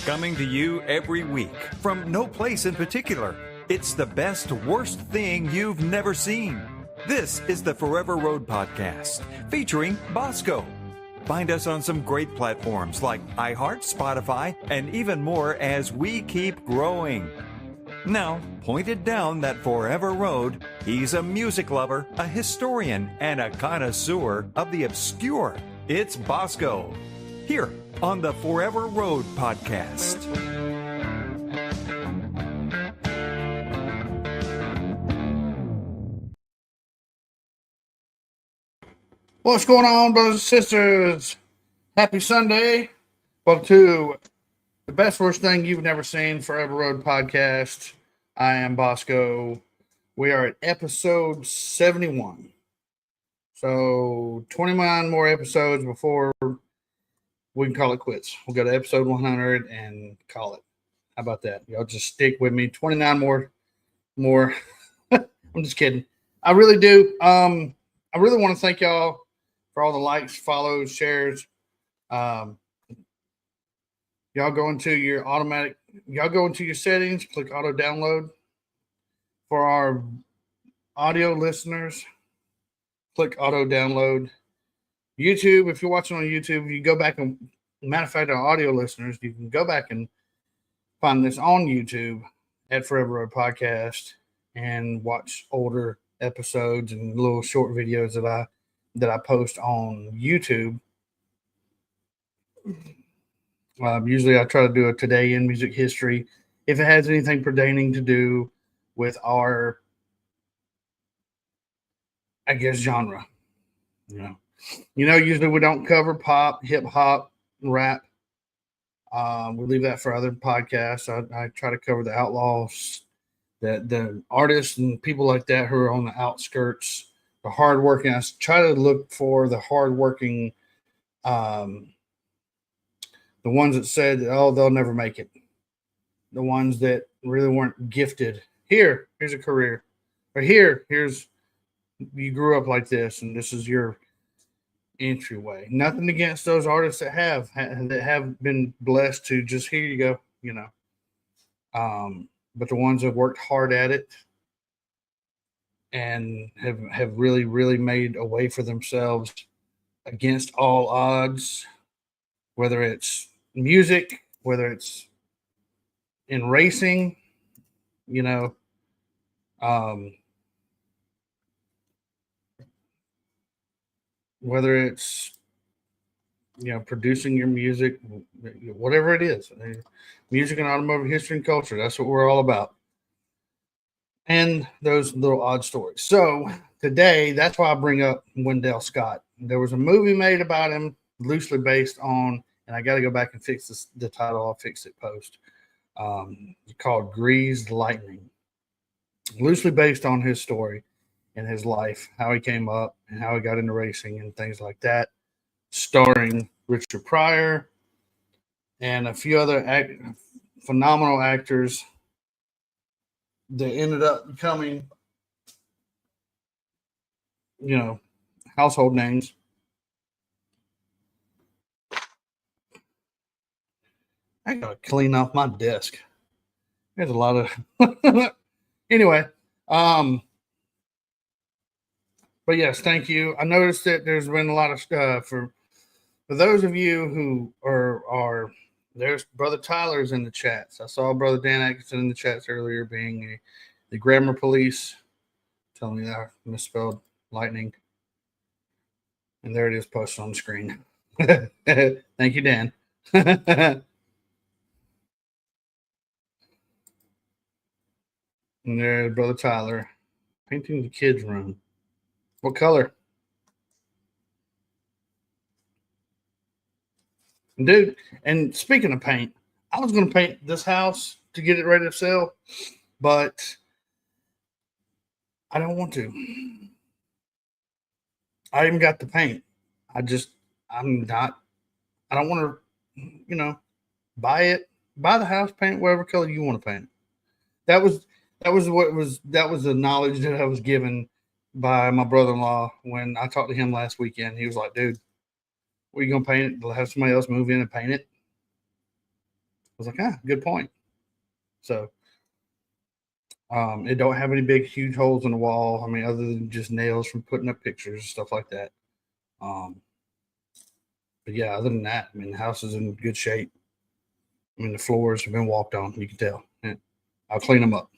Coming to you every week from no place in particular. It's the best, worst thing you've never seen. This is the Forever Road Podcast featuring Bosco. Find us on some great platforms like iHeart, Spotify, and even more as we keep growing. Now, pointed down that forever road, he's a music lover, a historian, and a connoisseur of the obscure. It's Bosco, here on the Forever Road Podcast. What's going on, brothers and sisters? Happy Sunday. Welcome to the best, worst thing you've never seen, Forever Road Podcast. I am Bosco. We are at episode 71. So 29 more episodes before we can call it quits. We'll go to episode 100 and call it. How about that? Y'all just stick with me. 29 more. I'm just kidding. I really do. I really want to thank y'all for all the likes, follows, shares. Y'all go into your settings, click auto download. For our audio listeners, click auto download. YouTube, if you're watching on YouTube, you go back and, matter of fact, our audio listeners, you can go back and find this on YouTube at Forever Road Podcast and watch older episodes and little short videos that I post on YouTube. Usually I try to do a today in music history if it has anything pertaining to do with our, I guess, genre. Usually we don't cover pop, hip hop, rap. We leave that for other podcasts. I try to cover the outlaws, the artists and people like that who are on the outskirts, the hardworking. I try to look for the hardworking, the ones that said, "Oh, they'll never make it." The ones that really weren't gifted. Here's a career, or here's you grew up like this, and this is your entryway. Nothing against those artists that have been blessed to just here you go, but the ones that worked hard at it and have really, really made a way for themselves against all odds, whether it's music, whether it's in racing, whether it's producing your music, whatever it is, music and automotive history and culture. That's what we're all about. And those little odd stories. So today, that's why I bring up Wendell Scott. There was a movie made about him, loosely based on, and I got to go back and fix the title. I'll fix it post. Called Greased Lightning. Loosely based on his story and his life, how he came up and how he got into racing and things like that. Starring Richard Pryor and a few other phenomenal actors that ended up becoming, household names. I gotta clean off my desk. There's a lot of anyway. But yes, thank you. I noticed that there's been a lot of for those of you who are there's Brother Tyler's in the chats. I saw Brother Dan Atkinson in the chats earlier, being the grammar police, telling me that I misspelled lightning. And there it is posted on the screen. Thank you, Dan. And there's Brother Tyler painting the kids' room. What color? Dude, and speaking of paint, I was going to paint this house to get it ready to sell, but I don't want to. I even got the paint. I don't want to, buy the house, paint whatever color you want to paint. That was the knowledge that I was given by my brother-in-law when I talked to him last weekend. He was like, dude, what are you going to paint it? Have somebody else move in and paint it? was like, good point. So it don't have any big, huge holes in the wall. I mean, other than just nails from putting up pictures and stuff like that. But yeah, other than that, I mean, the house is in good shape. I mean, the floors have been walked on. You can tell. Yeah. I'll clean them up.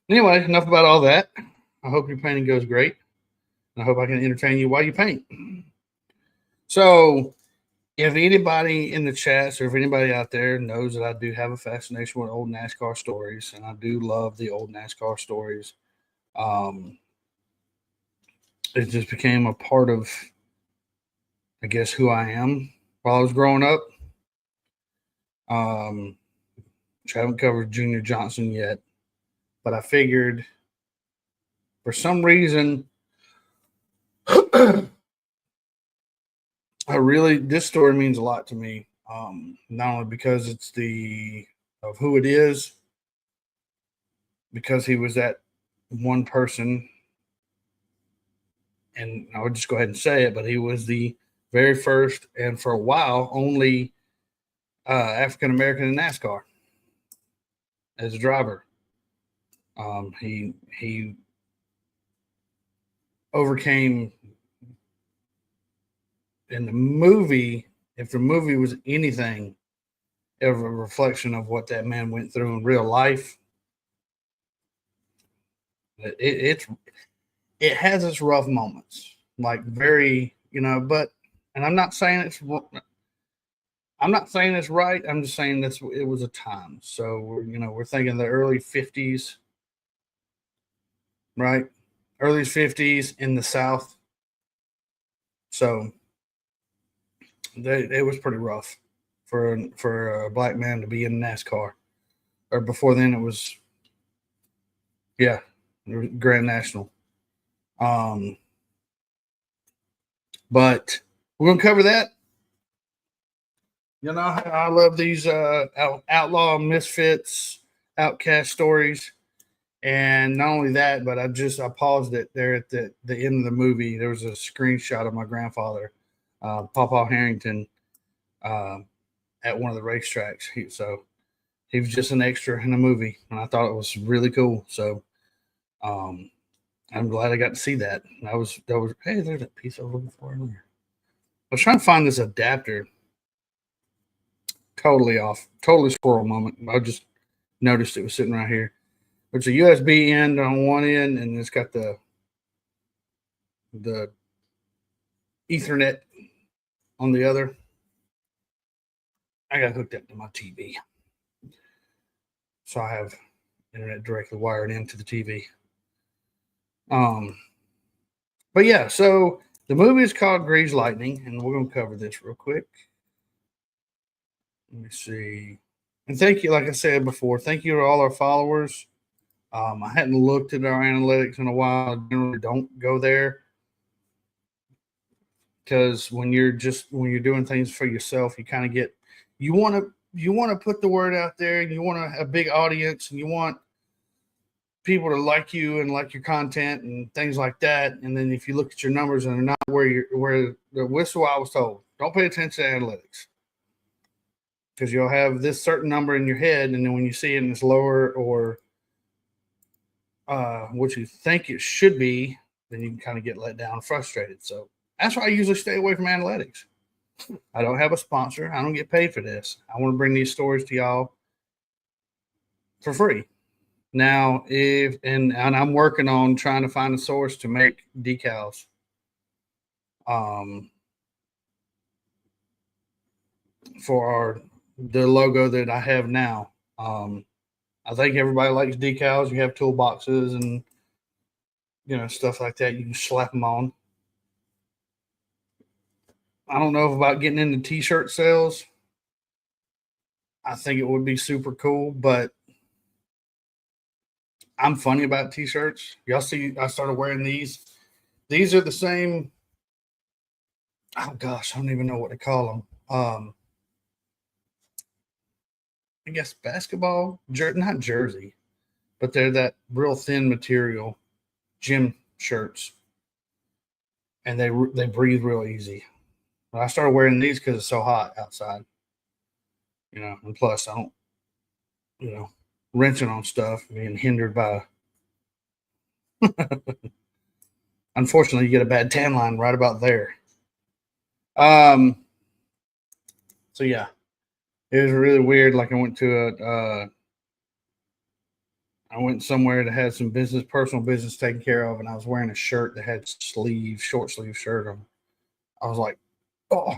Anyway, enough about all that. I hope your painting goes great. And I hope I can entertain you while you paint. So, if anybody in the chats or if anybody out there knows that I do have a fascination with old NASCAR stories, and I do love the old NASCAR stories, it just became a part of, I guess, who I am while I was growing up. Which I haven't covered Junior Johnson yet, but I figured for some reason, this story means a lot to me. Not only because it's of who it is, because he was that one person, and I would just go ahead and say it, but he was the very first and for a while only African American in NASCAR as a driver. He overcame in the movie. If the movie was anything of a reflection of what that man went through in real life, it has its rough moments, like very, but, and I'm not saying it's right. I'm just saying it was a time. So we're thinking the early 50s, right? Early 50s in the South. So it was pretty rough for a black man to be in NASCAR. Or before then, it was, Grand National. But we're gonna cover that. I love these outlaw, misfits, outcast stories. And not only that, but I paused it there at the end of the movie. There was a screenshot of my grandfather, Pawpaw Harrington, at one of the racetracks. He was just an extra in the movie, and I thought it was really cool. So I'm glad I got to see that. That was hey, there's that piece I was looking for earlier. I was trying to find this adapter. Totally off. Totally squirrel moment. I just noticed it was sitting right here. There's a USB end on one end, and it's got the Ethernet on the other. I got hooked up to my TV. So I have internet directly wired into the TV. But yeah, so the movie is called Grease Lightning, and we're going to cover this real quick. Let me see. And thank you, like I said before, thank you to all our followers. I hadn't looked at our analytics in a while. I generally don't go there because when you're doing things for yourself, you kind of you want to put the word out there, and you want a big audience, and you want people to like you and like your content and things like that. And then if you look at your numbers and they're not where the whistle I was told, don't pay attention to analytics, because you'll have this certain number in your head, and then when you see it and it's lower or what you think it should be, then you can kind of get let down and frustrated. So that's why I usually stay away from analytics. I don't have a sponsor. I don't get paid for this. I want to bring these stories to y'all for free. Now, and I'm working on trying to find a source to make decals. For the logo that I have now. I think everybody likes decals. You have toolboxes and stuff like that. You can slap them on. I don't know about getting into t-shirt sales. I think it would be super cool, but I'm funny about t-shirts. Y'all see, I started wearing these. These are the same. Oh gosh, I don't even know what to call them. I guess basketball, not jersey, but they're that real thin material, gym shirts, and they breathe real easy. But I started wearing these because it's so hot outside. and plus I don't, wrenching on stuff, being hindered by, unfortunately, you get a bad tan line right about there. So yeah, it was really weird. Like I went somewhere that had some personal business taken care of, and I was wearing a shirt that had short sleeve shirt on. I was like, oh.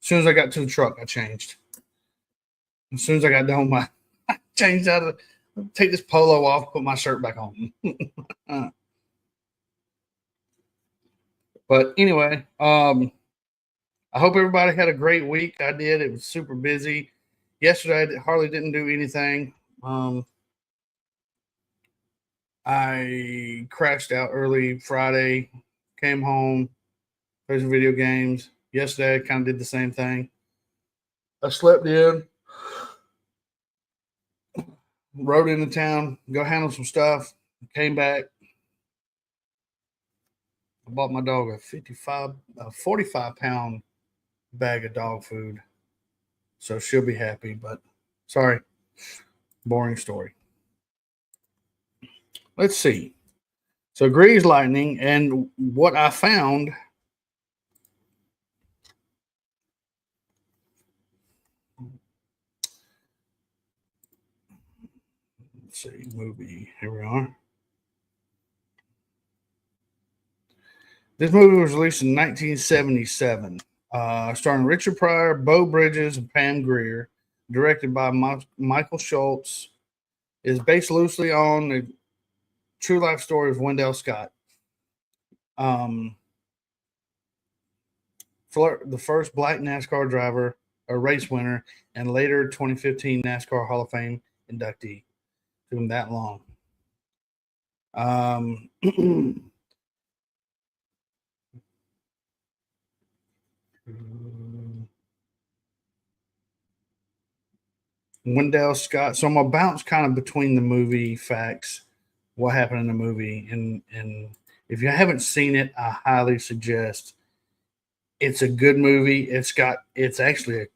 As soon as I got to the truck, I changed. As soon as I got done, I changed out of, take this polo off, put my shirt back on. But anyway, I hope everybody had a great week. I did. It was super busy. Yesterday, I hardly didn't do anything. I crashed out early Friday, came home, played some video games. Yesterday, I kind of did the same thing. I slept in, rode into town, go handle some stuff, came back. I bought my dog a 45-pound bag of dog food. So she'll be happy, but sorry, boring story. Let's see. So Grease Lightning, and what I found, let's see, movie, here we are. This movie was released in 1977, starring Richard Pryor, Beau Bridges, and Pam Grier, directed by Michael Schultz. It is based loosely on the true life story of Wendell Scott. The first black NASCAR driver, a race winner, and later 2015 NASCAR Hall of Fame inductee. Doing that long. Wendell Scott. So I'm gonna bounce kind of between the movie facts, what happened in the movie, and if you haven't seen it, I highly suggest. It's a good movie. It's actually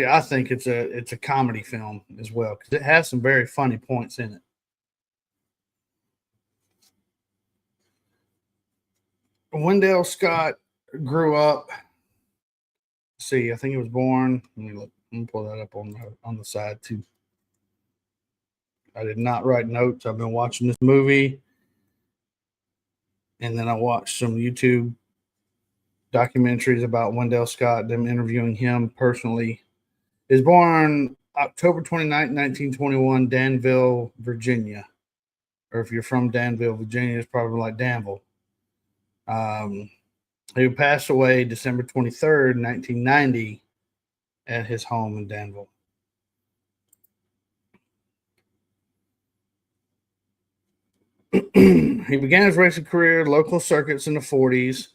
I think it's a comedy film as well, because it has some very funny points in it. Wendell Scott grew up. See, I think he was born. Let me look. Let me pull that up on the side too. I did not write notes. I've been watching this movie, and then I watched some YouTube documentaries about Wendell Scott, them interviewing him personally. He was born October 29th, 1921, Danville, Virginia. Or if you're from Danville, Virginia, it's probably like Danville. He passed away December 23rd, 1990, at his home in Danville. He began his racing career local circuits in the 40s.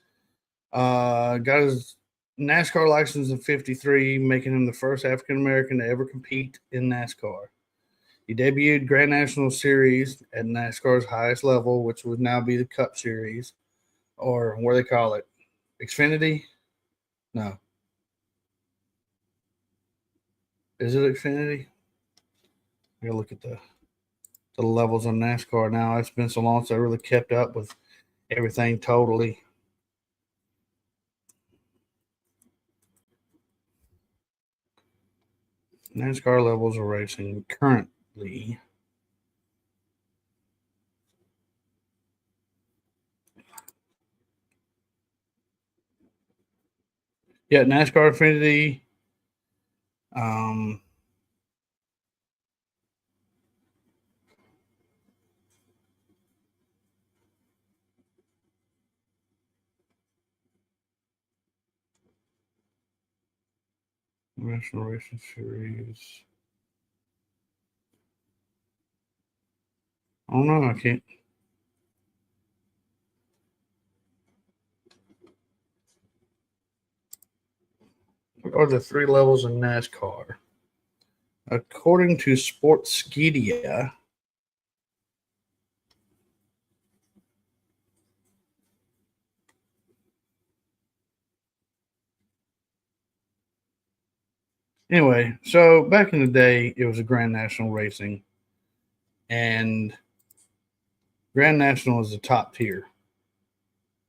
Got his NASCAR license in 53, making him the first African American to ever compete in NASCAR. He debuted Grand National Series at NASCAR's highest level, which would now be the Cup Series, or what do they call it? Xfinity? No. Is it Xfinity? I gotta look at the levels on NASCAR now. It's been so long since I really kept up with everything totally. NASCAR levels of racing currently. Yeah, NASCAR Xfinity. National Racing Series. Oh no, I can't. What are the three levels in NASCAR? According to Sportskeeda, Anyway, so back in the day, it was a Grand National Racing, and Grand National is the top tier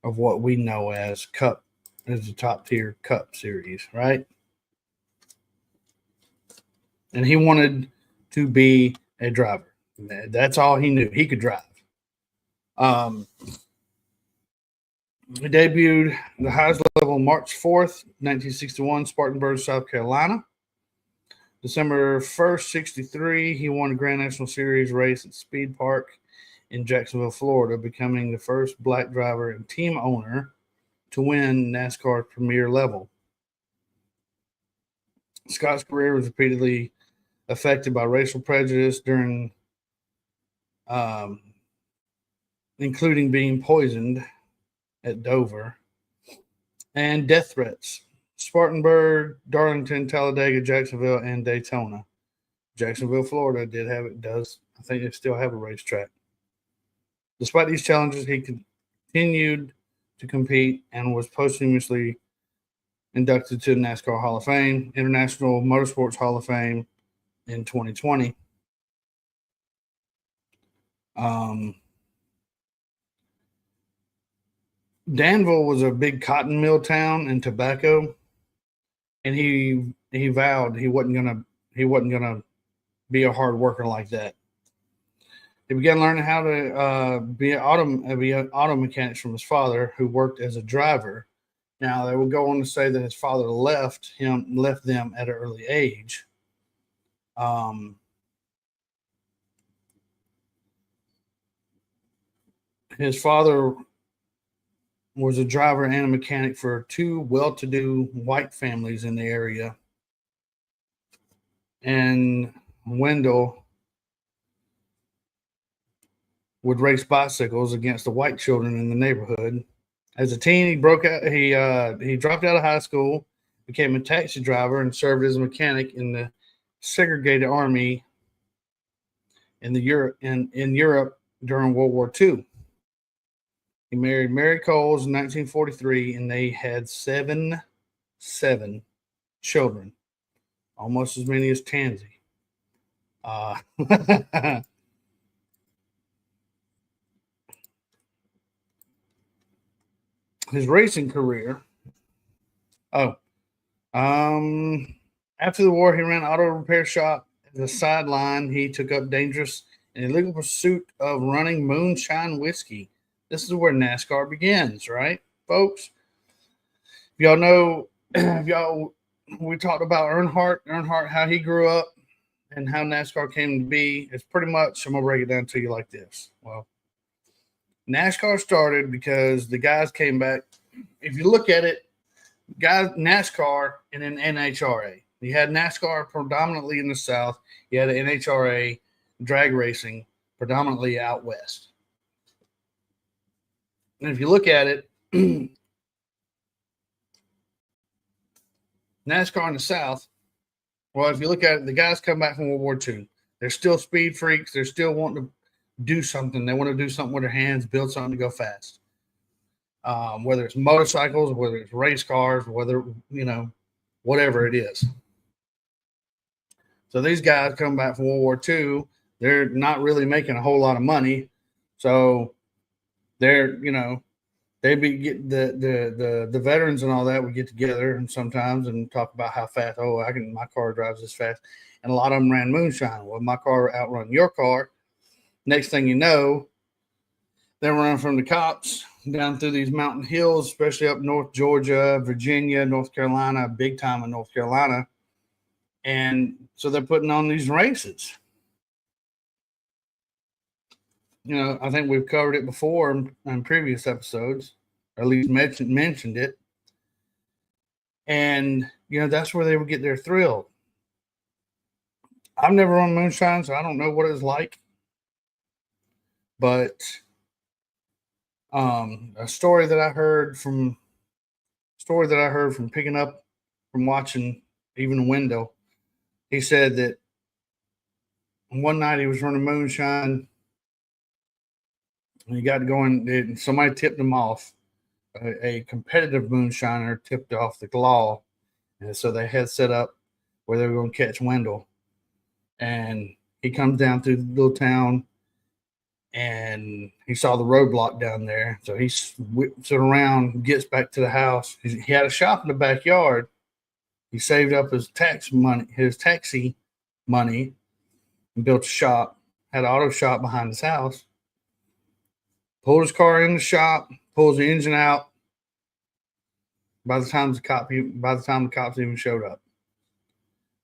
of what we know as Cup, is the top tier Cup series, right? And he wanted to be a driver. That's all he knew. He could drive. He debuted the highest level March 4th, 1961, Spartanburg, South Carolina. December 1st, 63, he won a Grand National Series race at Speed Park in Jacksonville, Florida, becoming the first black driver and team owner to win NASCAR's premier level. Scott's career was repeatedly affected by racial prejudice during, including being poisoned at Dover, and death threats. Spartanburg, Darlington, Talladega, Jacksonville, and Daytona. Jacksonville, Florida I think they still have a racetrack. Despite these challenges, he continued to compete and was posthumously inducted to the NASCAR Hall of Fame, International Motorsports Hall of Fame in 2020. Danville was a big cotton mill town and tobacco, and he vowed he wasn't gonna be a hard worker like that. He began learning how to be an auto mechanic from his father, who worked as a driver. Now they would go on to say that his father left them at an early age. His father was a driver and a mechanic for two well-to-do white families in the area. And Wendwell would race bicycles against the white children in the neighborhood. As a teen, he broke out. He dropped out of high school, became a taxi driver, and served as a mechanic in the segregated army in Europe during World War II. He married Mary Coles in 1943, and they had seven children, almost as many as Tansy. His racing career. After the war, he ran an auto repair shop as a sideline. He took up dangerous and illegal pursuit of running moonshine whiskey. This is where NASCAR begins, right, folks? Y'all know, we talked about Earnhardt, how he grew up and how NASCAR came to be. It's pretty much, I'm going to break it down to you like this. Well, NASCAR started because the guys came back. If you look at it, NASCAR and an NHRA. You had NASCAR predominantly in the South. You had an NHRA drag racing predominantly out west. And if you look at it, NASCAR in the South, well, if you look at it, the guys come back from World War II. They're still speed freaks. They're still wanting to do something. They want to do something with their hands, build something to go fast. Whether it's motorcycles, whether it's race cars, whatever it is. So these guys come back from World War II. They're not really making a whole lot of money. So they'd be the veterans and all that would get together and sometimes and talk about how fast. My car drives this fast, and a lot of them ran moonshine. Well, my car outrun your car. Next thing you know, they're running from the cops down through these mountain hills, especially up North Georgia, Virginia, North Carolina, big time in North Carolina, and so they're putting on these races. I think we've covered it before in previous episodes, or at least mentioned it. And, that's where they would get their thrill. I've never run moonshine, so I don't know what it's like. But a story that I heard from picking up from watching even Wendell, he said that one night he was running moonshine. And he got going, and somebody tipped him off. A competitive moonshiner tipped off the law. And so they had set up where they were going to catch Wendell. And he comes down through the little town, and he saw the roadblock down there. So he whips it around, gets back to the house. He had a shop in the backyard. He saved up his taxi money, and built a shop, had an auto shop behind his house. Pulled his car in the shop, pulls the engine out. By the time the cops even showed up.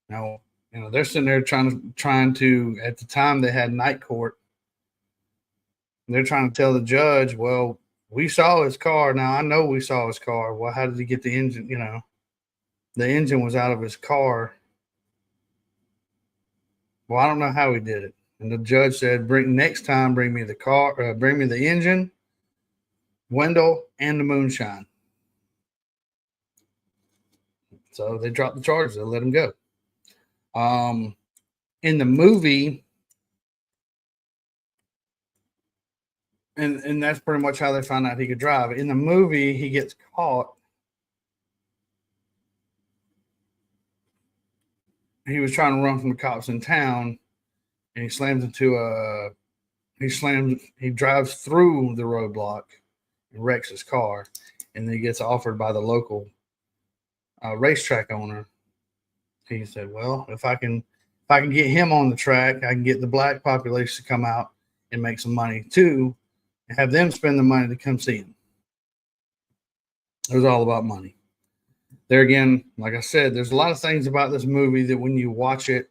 Now, they're sitting there trying to. At the time, they had night court. They're trying to tell the judge, well, we saw his car. Now, I know we saw his car. Well, how did he get the engine? The engine was out of his car. Well, I don't know how he did it. And the judge said, next time, bring me the car, bring me the engine, Wendell, and the moonshine. So they dropped the charges. They let him go. In the movie, and that's pretty much how they found out he could drive. In the movie, he gets caught. He was trying to run from the cops in town, and he drives through the roadblock and wrecks his car, and then he gets offered by the local racetrack owner. He said, well, if I can get him on the track, I can get the black population to come out and make some money too, and have them spend the money to come see him. It was all about money. There again, like I said, there's a lot of things about this movie that when you watch it,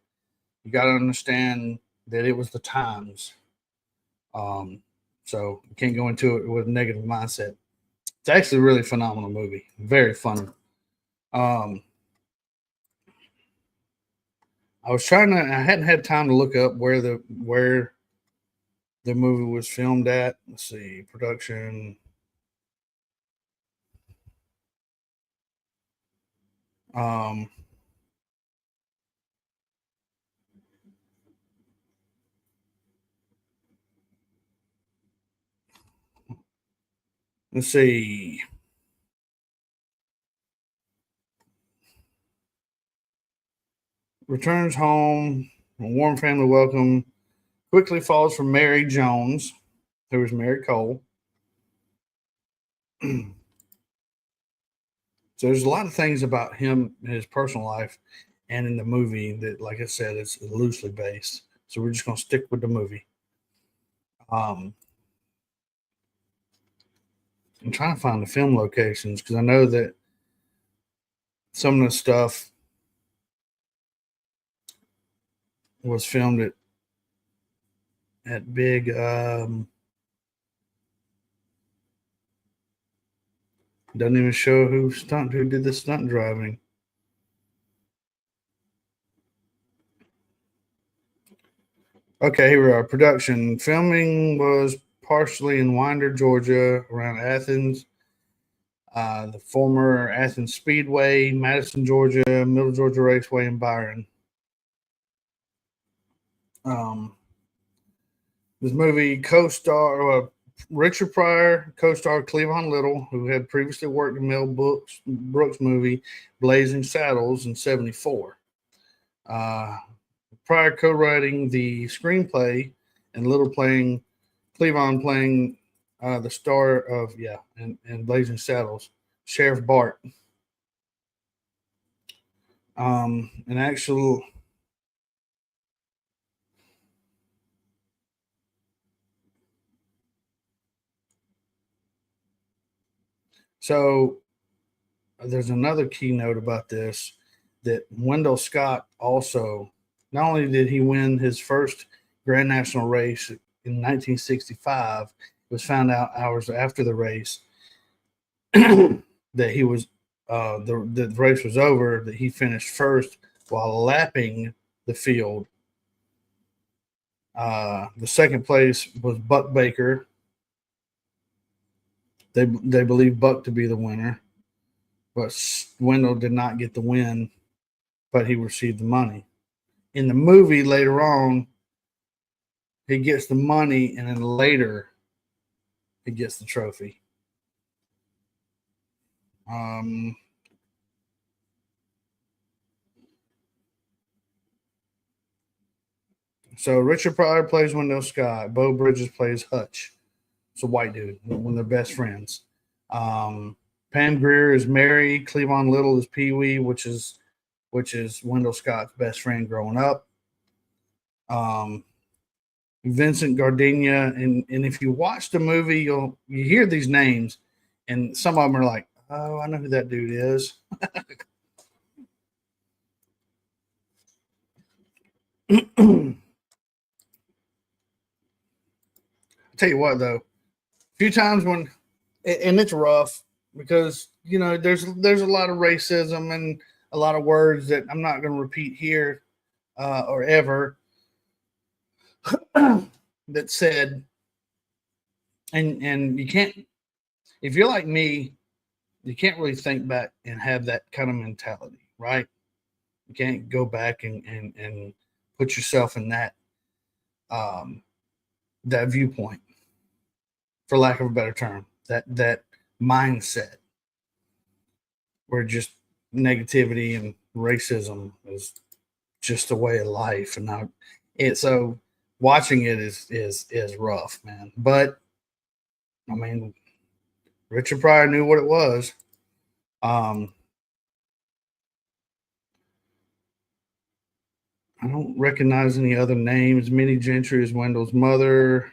you got to understand that it was the times. So you can't go into it with a negative mindset. It's actually a really phenomenal movie. Very funny. I hadn't had time to look up where the movie was filmed at. Let's see, production. Let's see. Returns home, a warm family welcome. Quickly falls for Mary Jones, who was Mary Cole. So there's a lot of things about him in his personal life and in the movie that, like I said, it's loosely based. So we're just going to stick with the movie. I'm trying to find the film locations because I know that some of the stuff was filmed at big doesn't even show who did the stunt driving. Okay, here we are. Production. Filming was partially in Winder, Georgia, around Athens, the former Athens Speedway, Madison, Georgia, Middle Georgia Raceway, and Byron. This movie co-star Richard Pryor, co-star Cleavon Little, who had previously worked in Mel Brooks' movie Blazing Saddles in '74. Pryor co-writing the screenplay, and Little Cleavon playing the star of and Blazing Saddles, Sheriff Bart. An actual. So there's another keynote about this, that Wendell Scott also, not only did he win his first Grand National race in 1965, it was found out hours after the race that he was the race was over, that he finished first while lapping the field. The second place was Buck Baker. They believe Buck to be the winner, but Wendell did not get the win, but he received the money. In the movie later on, he gets the money, and then later he gets the trophy. So Richard Pryor plays Wendell Scott. Bo Bridges plays Hutch. It's a white dude, one of their best friends. Pam Grier is Mary. Cleavon Little is Pee Wee, which is Wendell Scott's best friend growing up. Vincent Gardenia, and if you watch the movie, you hear these names, and some of them are like, oh, I know who that dude is. I'll tell you what, though, a few times when, and it's rough because there's a lot of racism and a lot of words that I'm not going to repeat here or ever that said, and you can't, if you're like me, you can't really think back and have that kind of mentality, right? You can't go back and put yourself in that that viewpoint, for lack of a better term, that mindset where just negativity and racism is just a way of life, and now so watching it is rough, man. But I mean, Richard Pryor knew what it was. I don't recognize any other names. Minnie Gentry is Wendell's mother.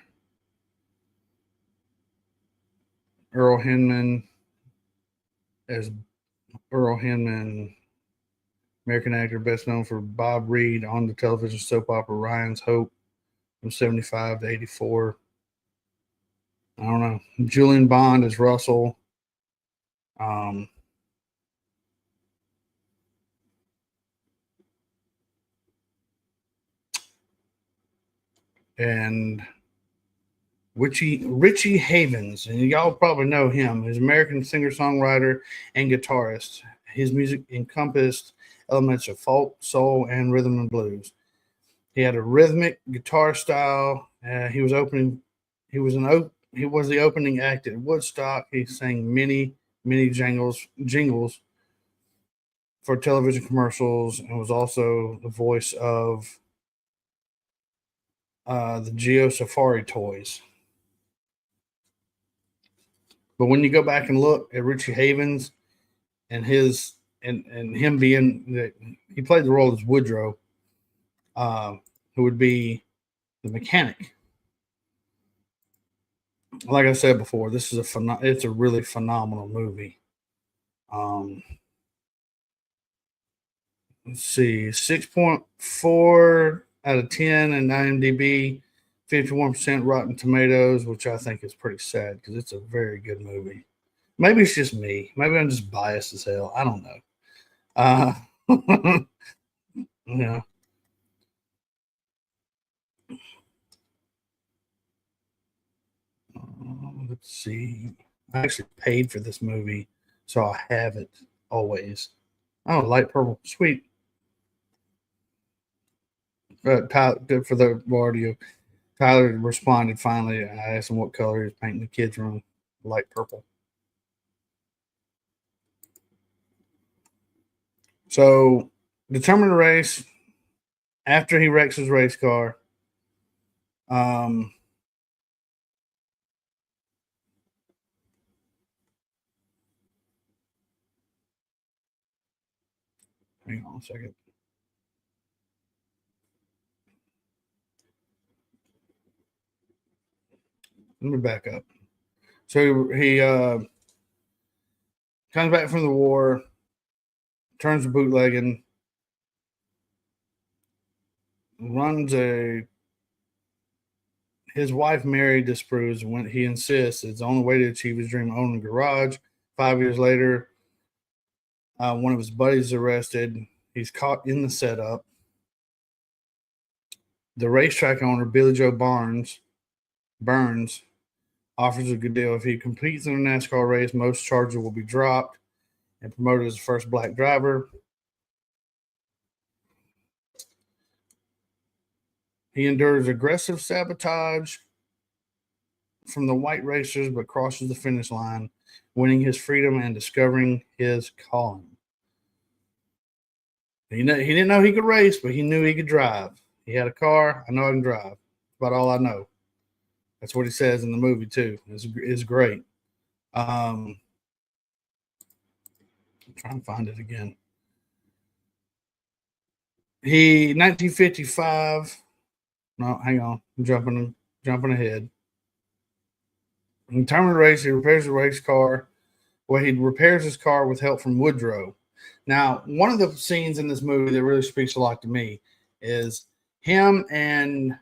Earl Hinman as Earl Hinman, American actor best known for Bob Reed on the television soap opera Ryan's Hope from 75 to 84. I don't know. Julian Bond is Russell. And Richie Havens, and y'all probably know him. He's an American singer-songwriter and guitarist. His music encompassed elements of folk, soul, and rhythm and blues. He had a rhythmic guitar style. He was the opening act at Woodstock. He sang many jingles for television commercials, and was also the voice of the Geo Safari toys. But when you go back and look at Richie Havens and his and him being he played the role as Woodrow, who would be the mechanic. Like I said before, this is it's a really phenomenal movie. Let's see, 6.4 out of 10 in IMDb, 51% Rotten Tomatoes, which I think is pretty sad because it's a very good movie. Maybe it's just me. Maybe I'm just biased as hell. I don't know. Yeah. Let's see. I actually paid for this movie, so I have it always. Oh, light purple. Sweet. Tyler, for the audio, Tyler responded finally. I asked him what color he was painting the kids' room. Light purple. So, determine the race. After he wrecks his race car, hang on a second. Let me back up. So he comes back from the war, turns to bootlegging, runs his wife Mary disapproves when he insists it's the only way to achieve his dream of owning a garage. 5 years later, one of his buddies is arrested. He's caught in the setup. The racetrack owner, Billy Joe Burns, offers a good deal. If he competes in a NASCAR race, most charges will be dropped and promoted as the first black driver. He endures aggressive sabotage from the white racers, but crosses the finish line, winning his freedom and discovering his calling. He didn't know he could race, but he knew he could drive. He had a car. I know I can drive. That's about all I know. That's what he says in the movie too. It's great. I'm trying to find it again. He 1955. No, hang on. I'm jumping ahead. In terminal race, he repairs the race car. Well, he repairs his car with help from Woodrow. Now, one of the scenes in this movie that really speaks a lot to me is him and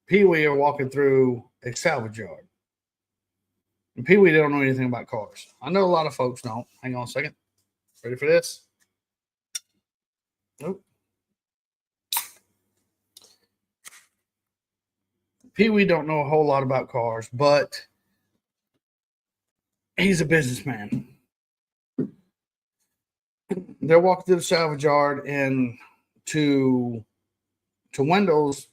Pee Wee are walking through a salvage yard. And Pee Wee don't know anything about cars. I know a lot of folks don't. Hang on a second. Ready for this? Nope. Pee Wee don't know a whole lot about cars, but he's a businessman. They're walking through the salvage yard, and to Wendell's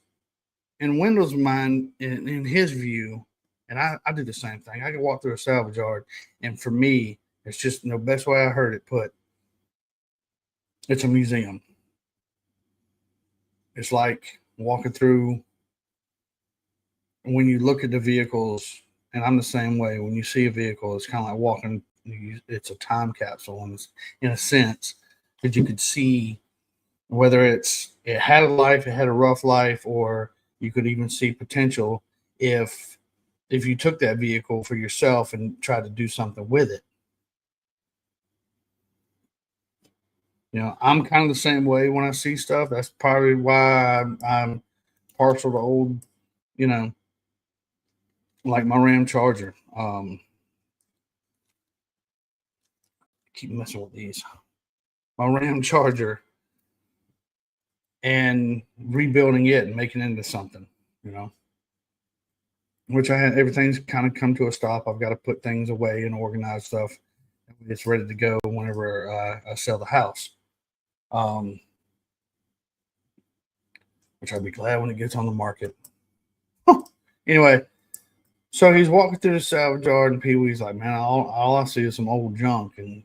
mind, in his view, and I do the same thing. I can walk through a salvage yard, and for me, it's just the best way I heard it put. It's a museum. It's like walking through. When you look at the vehicles, and I'm the same way. When you see a vehicle, it's kind of like walking. It's a time capsule, in a sense, that you could see whether it had a life, it had a rough life, or you could even see potential if you took that vehicle for yourself and tried to do something with it. I'm kind of the same way when I see stuff. That's probably why I'm partial to old, like my Ram Charger. Keep messing with these. My Ram Charger, and rebuilding it and making it into something, which everything's kind of come to a stop. I've got to put things away and organize stuff. It's ready to go whenever I sell the house. Which I'll be glad when it gets on the market. Anyway, so he's walking through the salvage yard, and Pee Wee's like, man, all I see is some old junk. And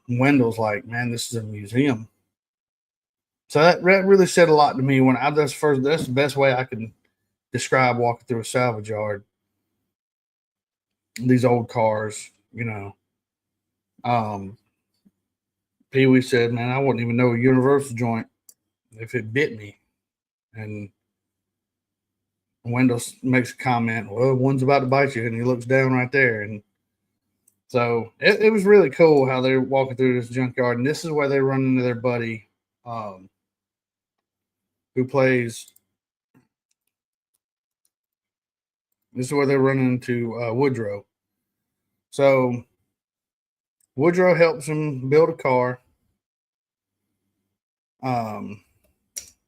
Wendell's like, man, this is a museum. So that really said a lot to me. That's the best way I can describe walking through a salvage yard. These old cars, Pee Wee said, man, I wouldn't even know a universal joint if it bit me. And Wendell makes a comment, well, one's about to bite you, and he looks down right there. And so it was really cool how they're walking through this junkyard. And this is where they run into their buddy who plays. This is where they're running into Woodrow. So Woodrow helps him build a car.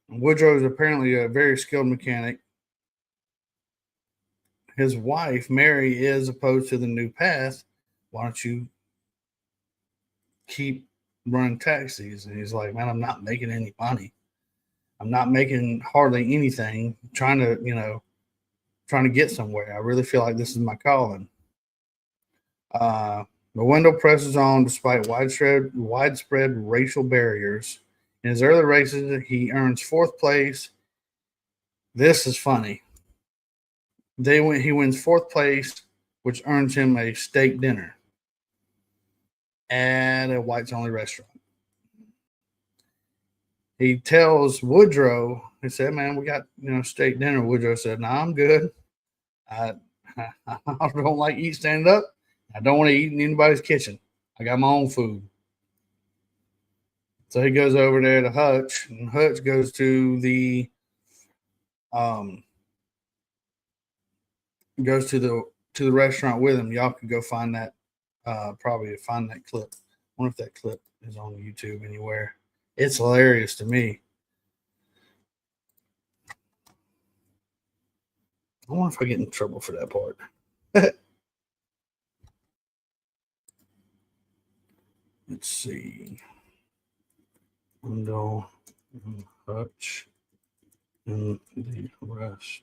Woodrow is apparently a very skilled mechanic. His wife, Mary, is opposed to the new path. Why don't you keep running taxis? And he's like, man, I'm not making any money. I'm not making hardly anything. Trying to get somewhere. I really feel like this is my calling. But Wendell presses on despite widespread racial barriers. In his early races, he earns fourth place. This is funny. He wins fourth place, which earns him a steak dinner at a whites-only restaurant. He tells Woodrow, he said, man, we got, steak dinner. Woodrow said, no, I'm good. I don't like eat standing up. I don't want to eat in anybody's kitchen. I got my own food. So he goes over there to Hutch, and Hutch goes to the restaurant with him. Y'all can go find that, probably find that clip. I wonder if that clip is on YouTube anywhere. It's hilarious to me. I wonder if I get in trouble for that part. Let's see. Window, Hutch, and the rest.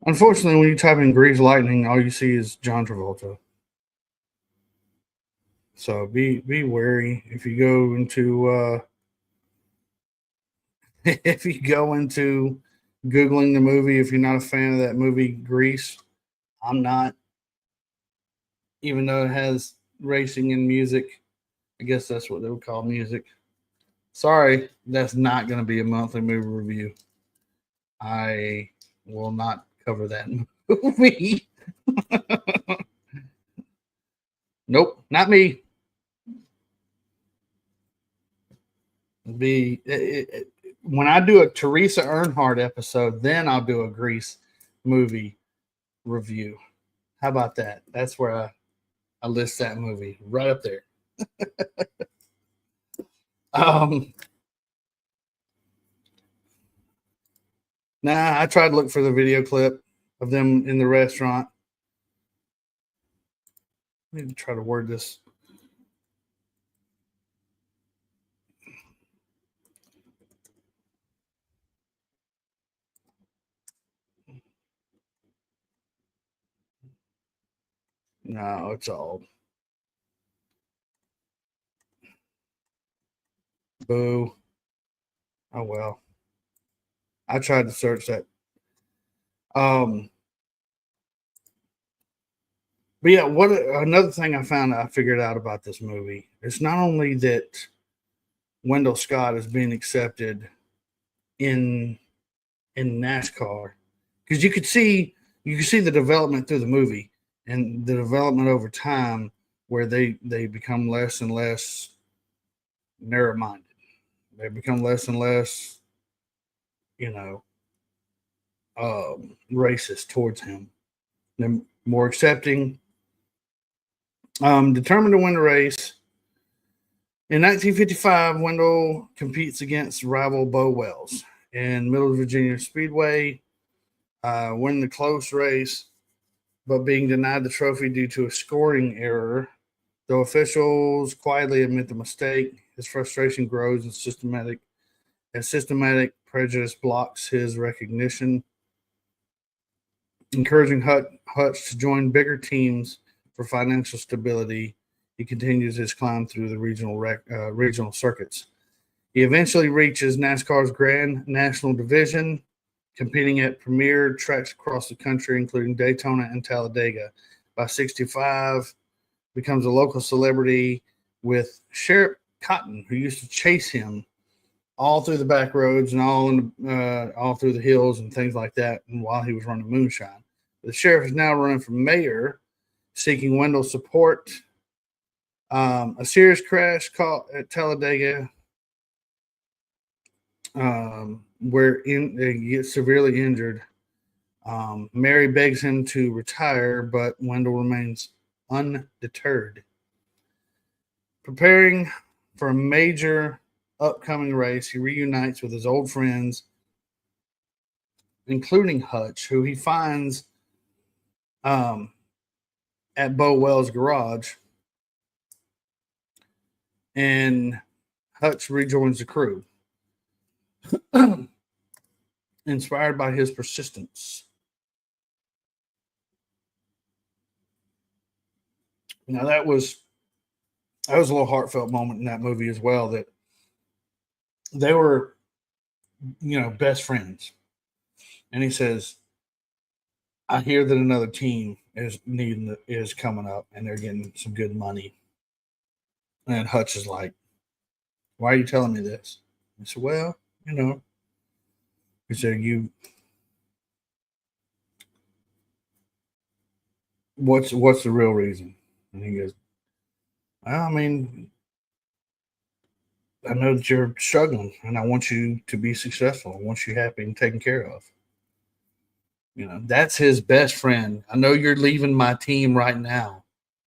Unfortunately, when you type in Grease Lightning, all you see is John Travolta. So be wary if you go into if you go into Googling the movie. If you're not a fan of that movie Grease, I'm not. Even though it has racing and music, I guess that's what they would call music. Sorry, that's not going to be a monthly movie review. I will not cover that movie. Nope, not me. When I do a Teresa Earnhardt episode, then I'll do a Grease movie review. How about that? That's where I list that movie right up there. I tried to look for the video clip of them in the restaurant. I need to try to word this. No, it's old. Boo. Oh well. I tried to search that. But yeah, what another thing I figured out about this movie. It's not only that Wendell Scott is being accepted in NASCAR, because you could see the development through the movie and the development over time where they become less and less narrow-minded. They become less and less, racist towards him. They're more accepting. Determined to win the race. In 1955, Wendell competes against rival Bo Wells in Middle Virginia Speedway, winning the close race, but being denied the trophy due to a scoring error. Though officials quietly admit the mistake, his frustration grows and systematic prejudice blocks his recognition. Encouraging Hutch to join bigger teams for financial stability, he continues his climb through the regional circuits. He eventually reaches NASCAR's Grand National Division, competing at premier tracks across the country, including Daytona and Talladega. By 65, becomes a local celebrity with Sheriff Cotton, who used to chase him all through the back roads and all through the hills and things like that, and while he was running moonshine. The sheriff is now running for mayor, seeking Wendell's support. A serious crash at Talladega, where he gets severely injured. Mary begs him to retire, but Wendell remains undeterred. Preparing for a major upcoming race, he reunites with his old friends, including Hutch, who he finds at Bo Wells' garage, and Hutch rejoins the crew, inspired by his persistence. Now that was a little heartfelt moment in that movie as well, that they were, best friends. And he says, I hear that another team is coming up and they're getting some good money. And Hutch is like, why are you telling me this? I said, well, he said, what's the real reason? And he goes, well, I mean, I know that you're struggling and I want you to be successful. I want you happy and taken care of. That's his best friend. I know you're leaving my team right now,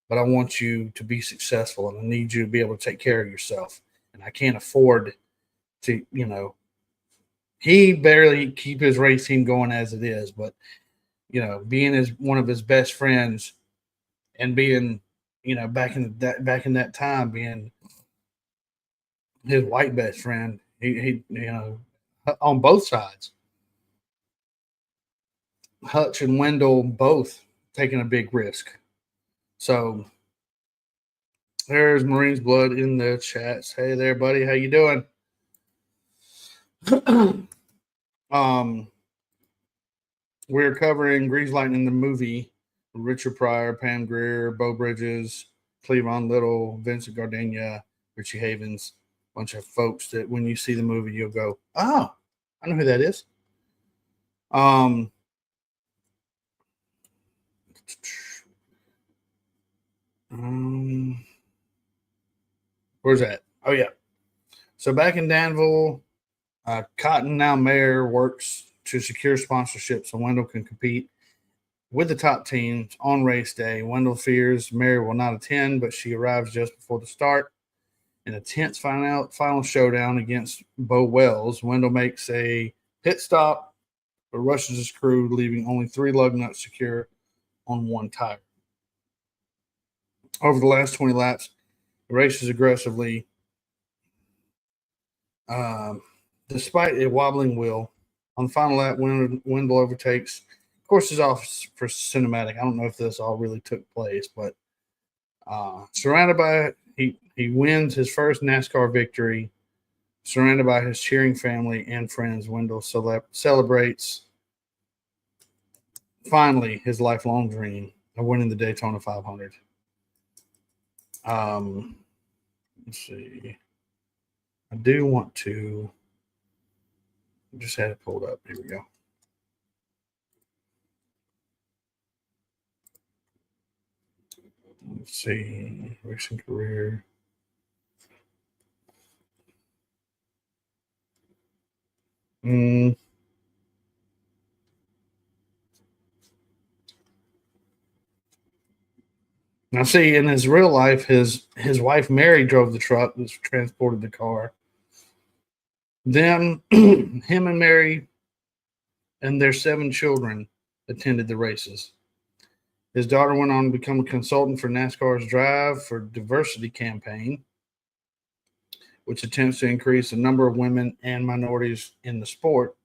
but I want you to be successful and I need you to be able to take care of yourself. And I can't afford to, he barely keep his race team going as it is, but being one of his best friends and being back in that time, being his white best friend, he on both sides, Hutch and Wendell both taking a big risk. So there's Marine's Blood in the chats. Hey there, buddy. How you doing? We're covering Grease Lightning, the movie. Richard Pryor, Pam Grier, Beau Bridges, Cleavon Little, Vincent Gardenia, Richie Havens, a bunch of folks that when you see the movie, you'll go, oh, I know who that is. Where's that? Oh, yeah. So back in Danville, Cotton, now mayor, works to secure sponsorship so Wendell can compete with the top teams on race day. Wendell fears Mary will not attend, but she arrives just before the start. In a tense final showdown against Bo Wells, Wendell makes a pit stop but rushes his crew, leaving only 3 lug nuts secure on 1 tire. Over the last 20 laps, he races aggressively. Despite a wobbling wheel, on the final lap, Wendell overtakes. Of course, it's off for cinematic. I don't know if this all really took place, but surrounded by he wins his first NASCAR victory. Surrounded by his cheering family and friends, Wendell celebrates finally his lifelong dream of winning the Daytona 500. Let's see. I do want to. I just had it pulled up. Here we go. Let's see. Racing career. Now, see, in his real life, his wife Mary drove the truck that transported the car. Then, him and Mary and their 7 children attended the races. His daughter went on to become a consultant for NASCAR's Drive for Diversity campaign, which attempts to increase the number of women and minorities in the sport,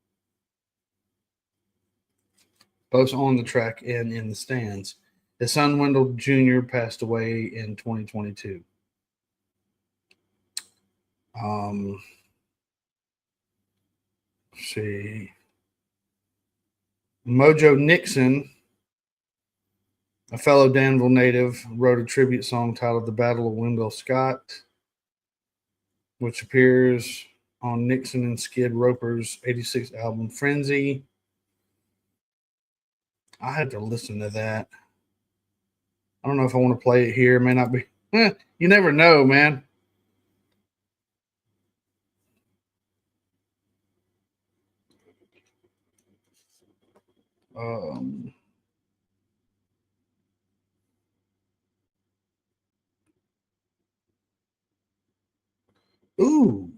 both on the track and in the stands. His son, Wendell Jr., passed away in 2022. Let's see. Mojo Nixon, a fellow Danville native, wrote a tribute song titled The Battle of Wendell Scott, which appears on Nixon and Skid Roper's 86 album, Frenzy. I had to listen to that. I don't know if I want to play it here. It may not be. You never know, man. Ooh.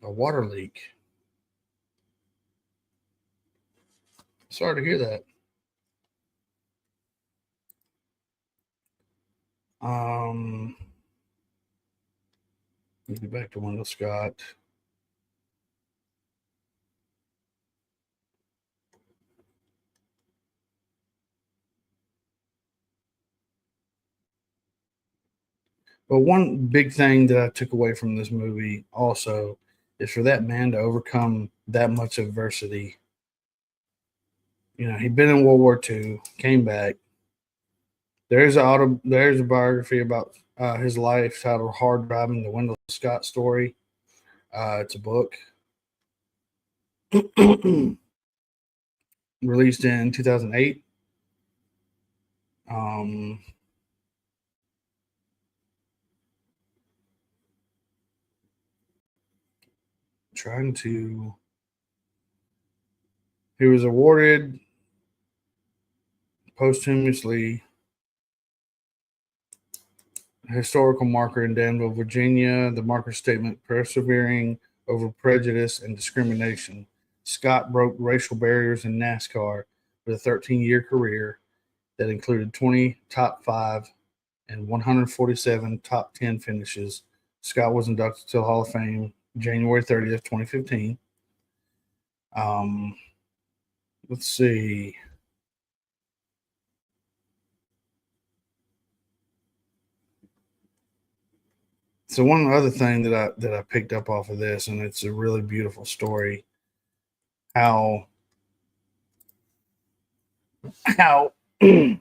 A water leak. Sorry to hear that. Let me get back to Wendell Scott. But one big thing that I took away from this movie also is for that man to overcome that much adversity. He'd been in World War II, came back. There's a biography about his life titled Hard Driving, the Wendell Scott Story. It's a book. Released in 2008. He was awarded posthumously a historical marker in Danville, Virginia. The marker statement, persevering over prejudice and discrimination. Scott broke racial barriers in NASCAR with a 13-year career that included 20 top 5 and 147 top 10 finishes. Scott was inducted to the Hall of Fame January 30th, 2015. Let's see. So one other thing that I picked up off of this, and it's a really beautiful story, how how they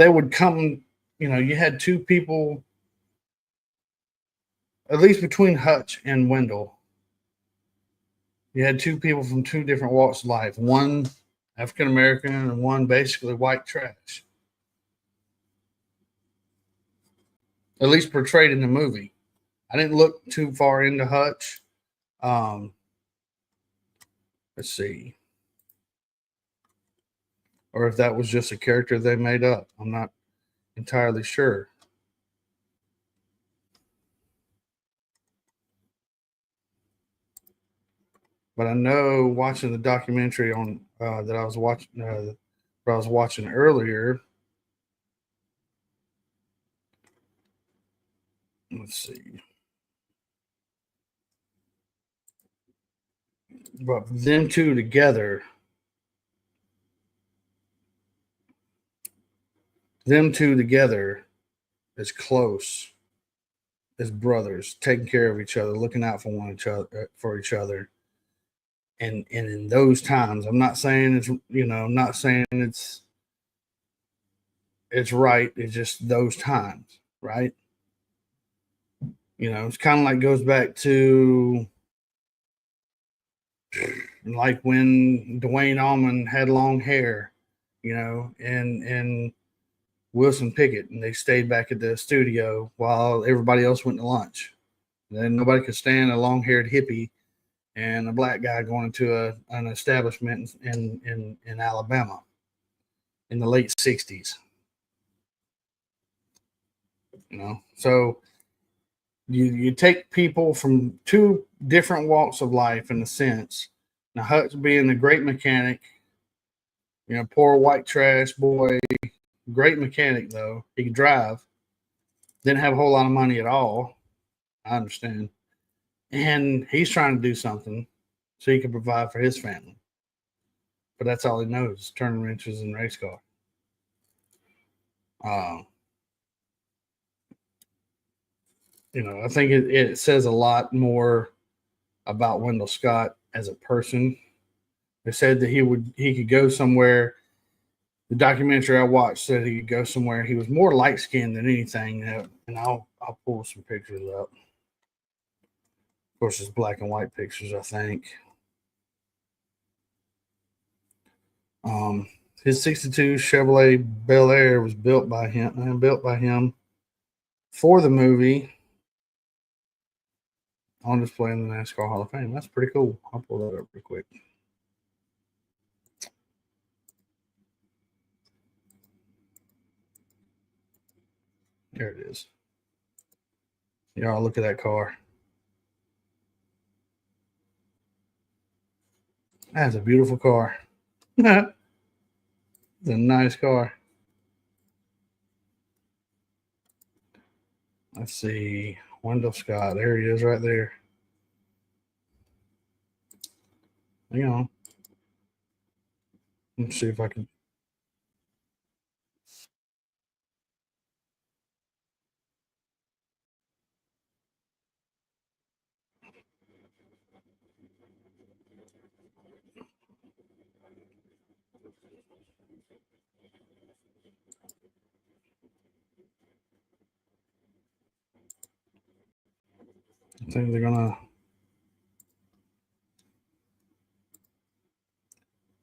would come. You know, you had two people, at least between Hutch and Wendell. You had two people from two different walks of life. One African American and one basically white trash. At least portrayed in the movie. I didn't look too far into Hutch. Let's see. Or if that was just a character they made up. I'm not entirely sure. But I know watching the documentary on that I was watching earlier. Let's see. But them two together, as close as brothers, taking care of each other, looking out for each other. And in those times, I'm not saying it's, I'm not saying it's right. It's just those times, right? It's kind of like goes back to like when Dwayne Allman had long hair, and Wilson Pickett, and they stayed back at the studio while everybody else went to lunch. Then nobody could stand a long-haired hippie and a black guy going into an establishment in Alabama in the late 60s. So you take people from two different walks of life in a sense. Now, Hutch being a great mechanic, poor white trash boy, great mechanic though. He could drive. Didn't have a whole lot of money at all. I understand. And he's trying to do something so he can provide for his family. But that's all he knows, turning wrenches and race car. I think it says a lot more about Wendell Scott as a person. They said that he could go somewhere. The documentary I watched said he could go somewhere. He was more light skinned than anything. And I'll pull some pictures up. Of course, it's black and white pictures, I think. His 62 Chevrolet Bel Air was built by him for the movie, on display in the NASCAR Hall of Fame. That's pretty cool. I'll pull that up real quick. There it is. Y'all look at that car. That's a beautiful car. It's a nice car. Let's see. Wendell Scott. There he is right there. Let's see if I can. I think they're gonna.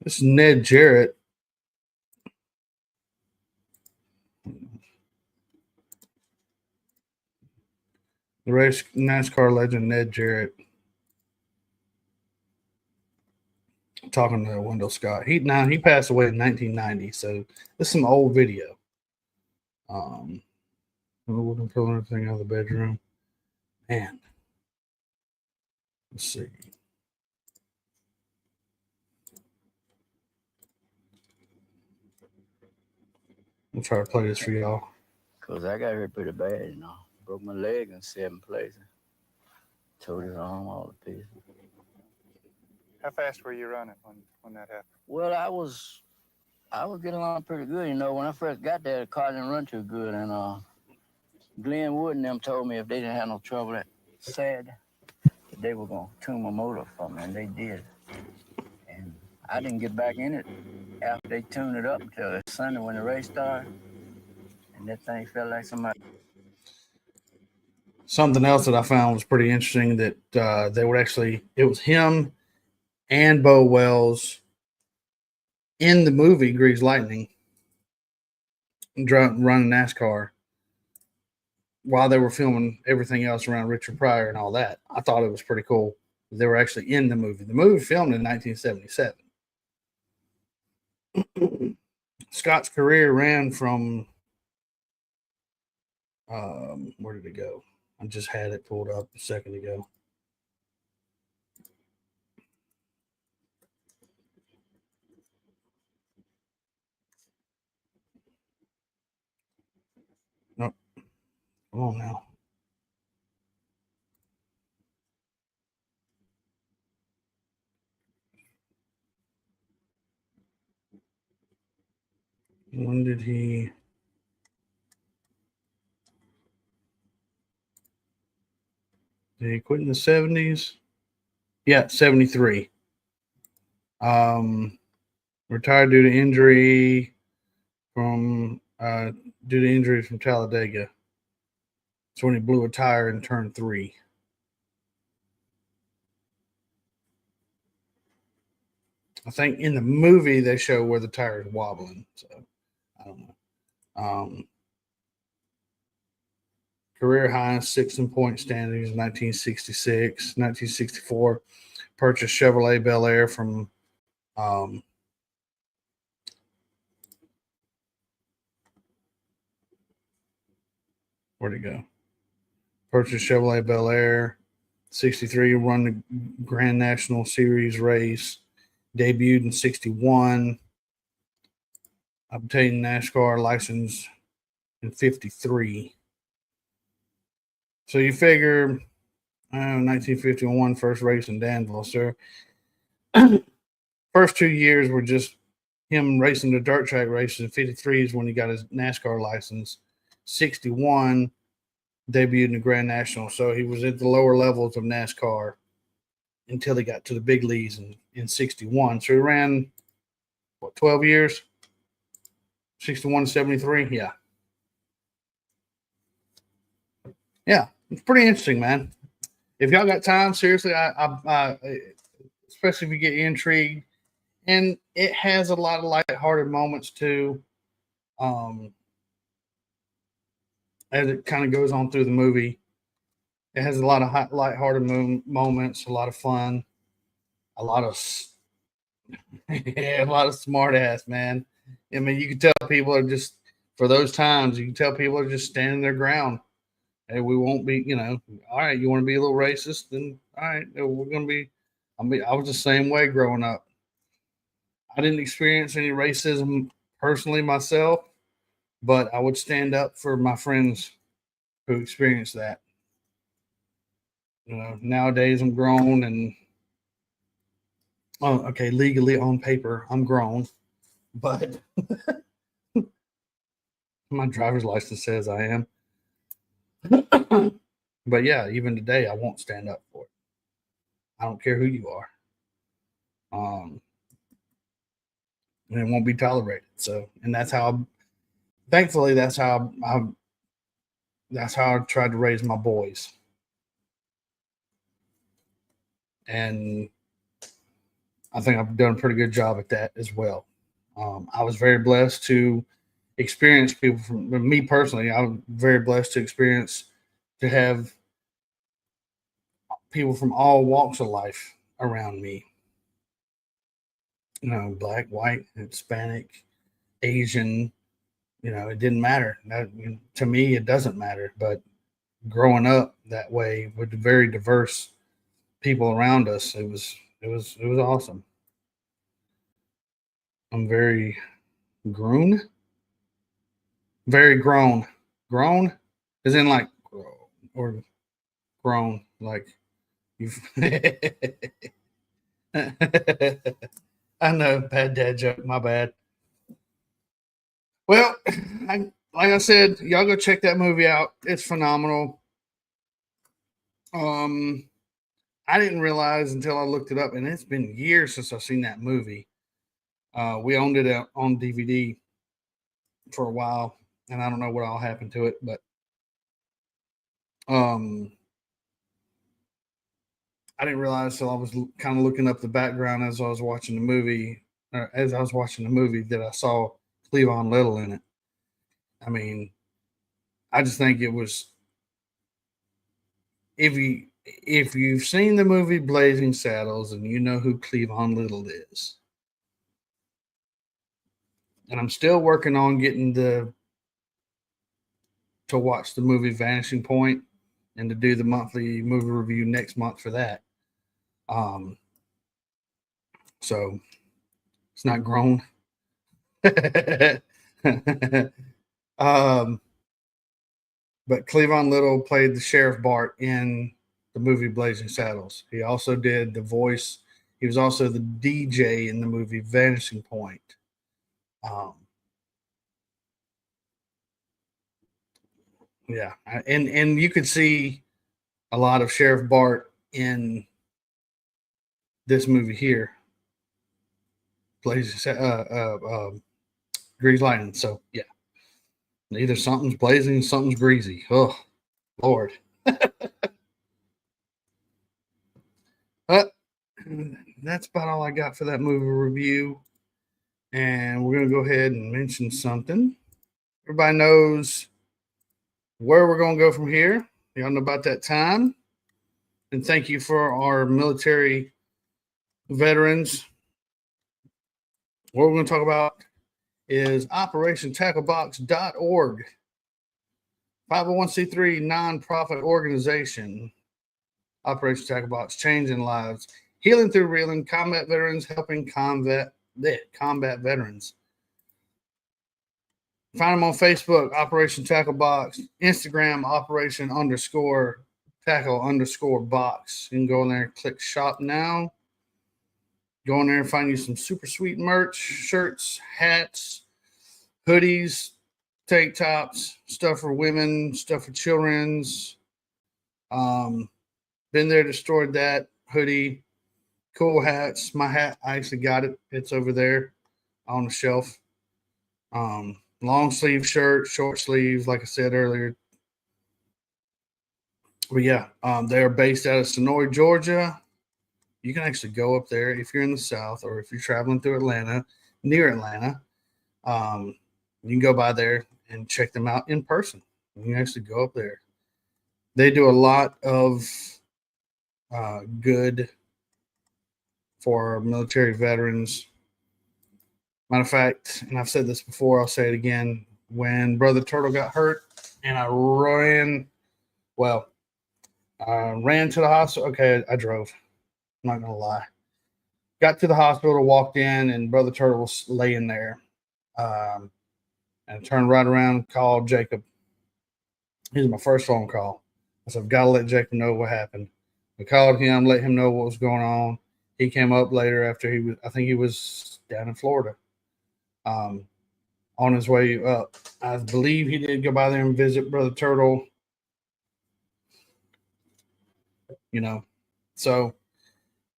This is Ned Jarrett. The race NASCAR legend Ned Jarrett talking to Wendell Scott. He passed away in 1990, so this is some old video. We can pull everything out of the bedroom. Man, let's see. We'll try to play this for y'all. Because I got hurt pretty bad, you know. Broke my leg in 7 places. Tore his arm all to pieces. How fast were you running when that happened? Well, I was getting along pretty good, you know. When I first got there, the car didn't run too good, and Glenn Wood and them told me if they didn't have no trouble that said they were gonna tune my motor for me, and they did. And I didn't get back in it after they tuned it up until Sunday when the race started, and that thing felt like somebody. Something else that I found was pretty interesting that they would actually, it was him and Bo Wells in the movie Grease Lightning running NASCAR while they were filming everything else around Richard Pryor and all that. I thought it was pretty cool. They were actually in the movie. The movie filmed in 1977. Scott's career ran from, where did it go? I just had it pulled up a second ago. Nope. Come on now. When did he? Did he quit in the 70s? Yeah, 73. Retired due to injury from Talladega. It's when he blew a tire in turn 3. I think in the movie they show where the tire is wobbling. So I don't know. Career high 6 in point standings, 1966, 1964. Purchased Chevrolet Bel Air from where'd it go? Purchased Chevrolet Bel Air. 63, run the Grand National Series race. Debuted in 61. Obtained NASCAR license in 53. So you figure, 1951, first race in Danville, sir. First 2 years were just him racing the dirt track races. In 53 is when he got his NASCAR license. 61, debuted in the Grand National. So he was at the lower levels of NASCAR until he got to the big leagues in 61. So he ran, 12 years? 61 to 73? Yeah. Yeah, it's pretty interesting, man. If y'all got time, seriously, I especially if you get intrigued, and it has a lot of lighthearted moments too. As it kind of goes on through the movie, it has a lot of lighthearted moments, a lot of fun, a lot of a lot of smart ass, man. I mean, you can tell people are just, for those times, you can tell people are just standing their ground. Hey, we won't be, all right, you want to be a little racist? Then, all right, we're going to be. I was the same way growing up. I didn't experience any racism personally myself, but I would stand up for my friends who experienced that. Nowadays I'm grown and, legally on paper, I'm grown, but my driver's license says I am. But yeah, even today, I won't stand up for it. I don't care who you are. And it won't be tolerated. So, and that's how, thankfully, that's how I tried to raise my boys. And I think I've done a pretty good job at that as well. I was very blessed to experience people from me personally. I was very blessed to have people from all walks of life around me. Black, white, Hispanic, Asian, it didn't matter. To me, it doesn't matter. But growing up that way with the very diverse people around us, it was awesome. I'm very grown. Very grown. Grown is in like, or grown, like you've. I know, bad dad joke, my bad. Well, like I said, y'all go check that movie out. It's phenomenal. I didn't realize until I looked it up, and it's been years since I've seen that movie. We owned it on DVD for a while, and I don't know what all happened to it, but I didn't realize till I was kind of looking up the background as I was watching the movie, that I saw Cleavon Little in it. I mean, I just think it was, if you've seen the movie Blazing Saddles and you know who Cleavon Little is, and I'm still working on getting to watch the movie Vanishing Point and to do the monthly movie review next month for that. So it's not grown. But Cleavon Little played the Sheriff Bart in the movie Blazing Saddles. He also did the voice. He was also the DJ in the movie Vanishing Point. Yeah, and you could see a lot of Sheriff Bart in this movie here, Blazing, Grease Lightning. So yeah, either something's blazing, something's greasy. Oh, Lord. But that's about all I got for that movie review. And we're going to go ahead and mention something. Everybody knows where we're going to go from here. Y'all know about that time. And thank you for our military veterans. What we're going to talk about is OperationTackleBox.org, 501c3 nonprofit organization. Operation Tackle Box, changing lives, healing through reeling, combat veterans helping combat veterans. Find them on Facebook, Operation Tackle Box, Instagram, Operation_Tackle_Box. You can go in there and click shop now. Go in there and find you some super sweet merch, shirts, hats, hoodies, tank tops, stuff for women, stuff for children's. Been there, destroyed that hoodie, cool hats. My hat, I actually got it. It's over there on the shelf. Long sleeve shirt, short sleeves, like I said earlier. But yeah, they're based out of Sotry, Georgia. You can actually go up there if you're in the South, or if you're traveling through Atlanta, near Atlanta. You can go by there and check them out in person. You can actually go up there. They do a lot of good for military veterans. Matter of fact, and I've said this before, I'll say it again. When Brother Turtle got hurt and I ran to the hospital. Okay, I drove. I'm not going to lie. Got to the hospital, walked in, and Brother Turtle was laying there. And I turned right around, called Jacob. Here's my first phone call. I said, I've got to let Jacob know what happened. We called him, let him know what was going on. He came up later after I think he was down in Florida. On his way up. I believe he did go by there and visit Brother Turtle. So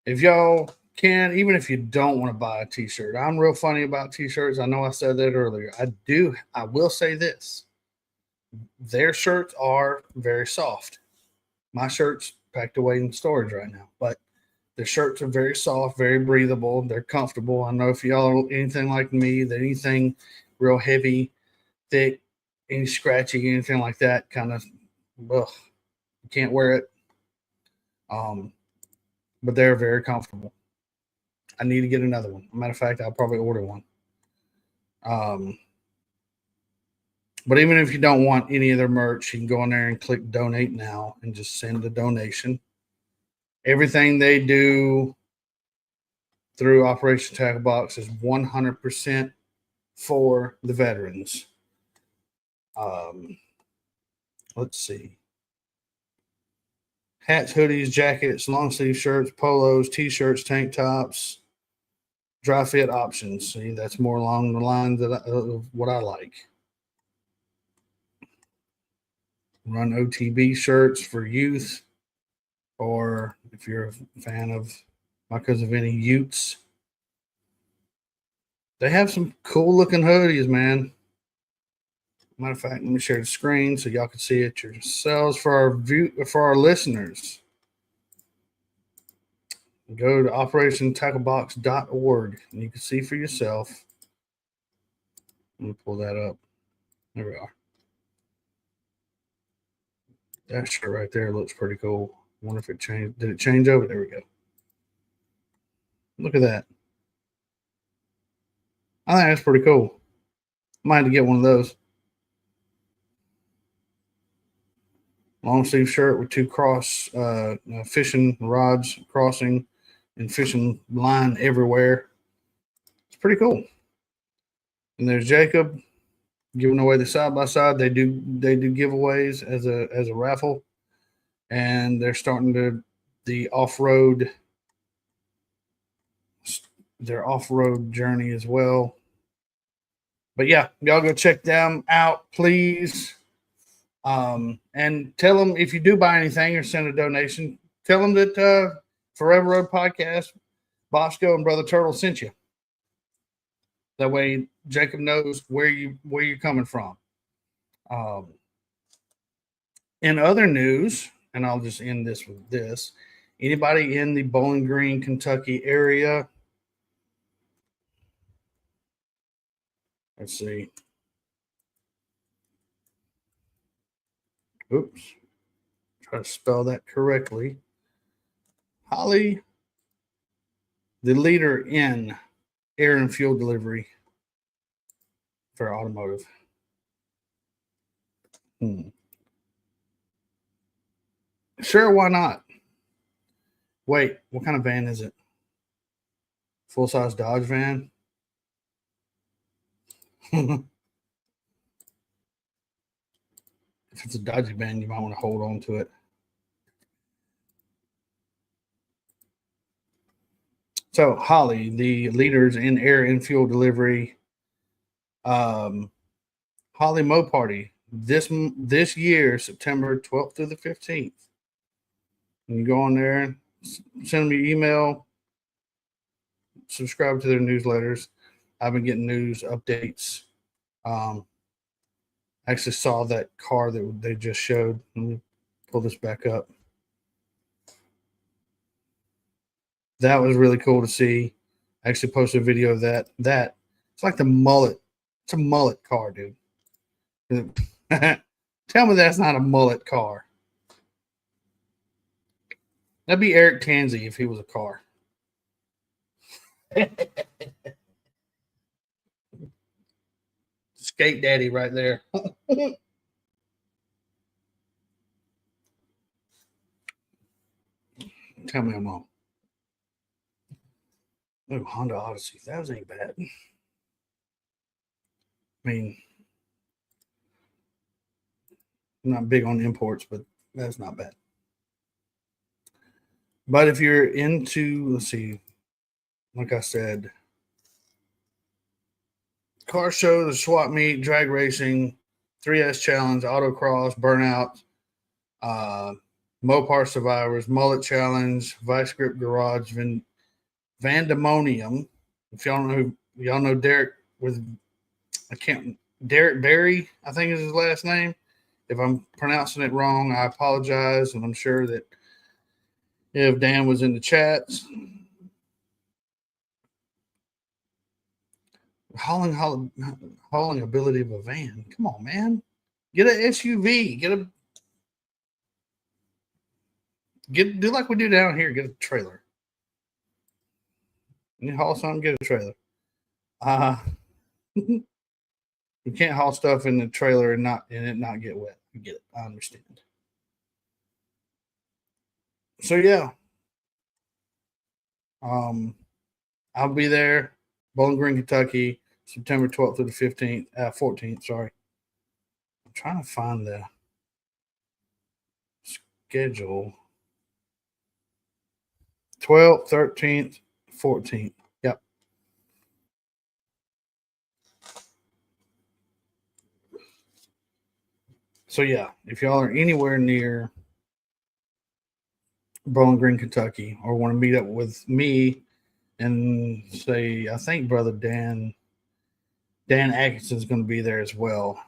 if y'all can, even if you don't want to buy a t-shirt, I'm real funny about t-shirts. I know I said that earlier. I will say this. Their shirts are very soft. My shirt's packed away in storage right now, but the shirts are very soft, very breathable. They're comfortable. I know if y'all are anything like me, that anything real heavy, thick, any scratchy, anything like that, kind of, you can't wear it. But they're very comfortable. I need to get another one. Matter of fact, I'll probably order one. But even if you don't want any of their merch, you can go in there and click donate now and just send a donation. Everything they do through Operation Tackle Box is 100% for the veterans. Let's see. Hats, hoodies, jackets, long sleeve shirts, polos, t-shirts, tank tops, dry fit options. See, that's more along the lines of what I like. Run OTB shirts for youth, or if you're a fan of my cousin Vinny, Utes. They have some cool looking hoodies, man. Matter of fact, let me share the screen so y'all can see it yourselves for our listeners. Go to operationtacklebox.org and you can see for yourself. Let me pull that up. There we are. That shirt right there looks pretty cool. I wonder if it changed. Did it change over? There we go. Look at that. I think that's pretty cool. Might have to get one of those. Long sleeve shirt with two cross fishing rods crossing and fishing line everywhere. It's pretty cool. And there's Jacob giving away the side by side. They do giveaways as a raffle, and they're starting the off-road journey as well. But yeah, y'all go check them out, please. And tell them if you do buy anything or send a donation, tell them that Forever Road Podcast, Bosco and Brother Turtle sent you. That way Jacob knows where you're coming from. In other news, and I'll just end this with this. Anybody in the Bowling Green, Kentucky area? Let's see. Oops. Try to spell that correctly. Holly, the leader in air and fuel delivery for automotive. Sure, why not? Wait, what kind of van is it? Full-size Dodge van? If it's a Dodge van, you might want to hold on to it. So, Holly, the leaders in air and fuel delivery, Holly Mo Party this year, September 12th through the 15th. You can go on there, send them your email, subscribe to their newsletters. I've been getting news updates. I actually saw that car that they just showed. Let me pull this back up. That was really cool to see. I actually posted a video of that. It's like the mullet. It's a mullet car, dude. Tell me that's not a mullet car. That'd be Eric Tansey if he was a car. Skate daddy right there. Tell me I'm wrong. Oh, Honda Odyssey. That was ain't bad. I mean, I'm not big on imports, but that's not bad. But if you're into, let's see, like I said, car show, the swap meet, drag racing, 3S challenge, autocross, burnout, Mopar survivors, mullet challenge, vice grip garage, Vandemonium. If y'all know Derek Derek Berry, I think is his last name. If I'm pronouncing it wrong, I apologize, and I'm sure that if Dan was in the chats. Hauling ability of a van. Come on, man. Get an SUV. Do like we do down here. Get a trailer. You haul something, get a trailer. You can't haul stuff in the trailer and it not get wet. I get it. I understand. So yeah. I'll be there, Bowling Green, Kentucky, September 12th through the 14th, sorry. trying to find the schedule. 12th, 13th, 14th. Yep. So, yeah, if y'all are anywhere near Bowling Green, Kentucky, or want to meet up with me and say, I think Brother Dan Atkinson is going to be there as well.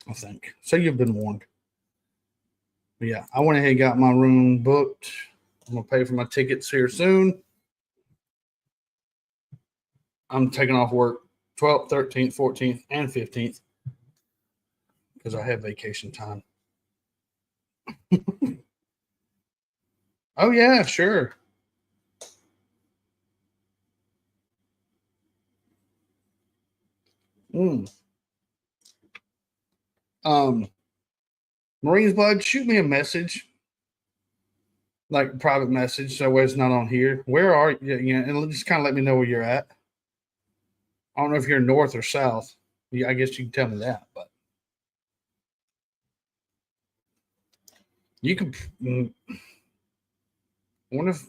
I think. So you've been warned. But yeah, I went ahead and got my room booked. I'm going to pay for my tickets here soon. I'm taking off work 12th, 13th, 14th, and 15th because I have vacation time. Oh, yeah, sure. Marines Blood, shoot me a message, like a private message, so it's not on here. Where are you? You know, and just kind of let me know where you're at. I don't know if you're north or south. Yeah, I guess you can tell me that, but you can. I wonder if.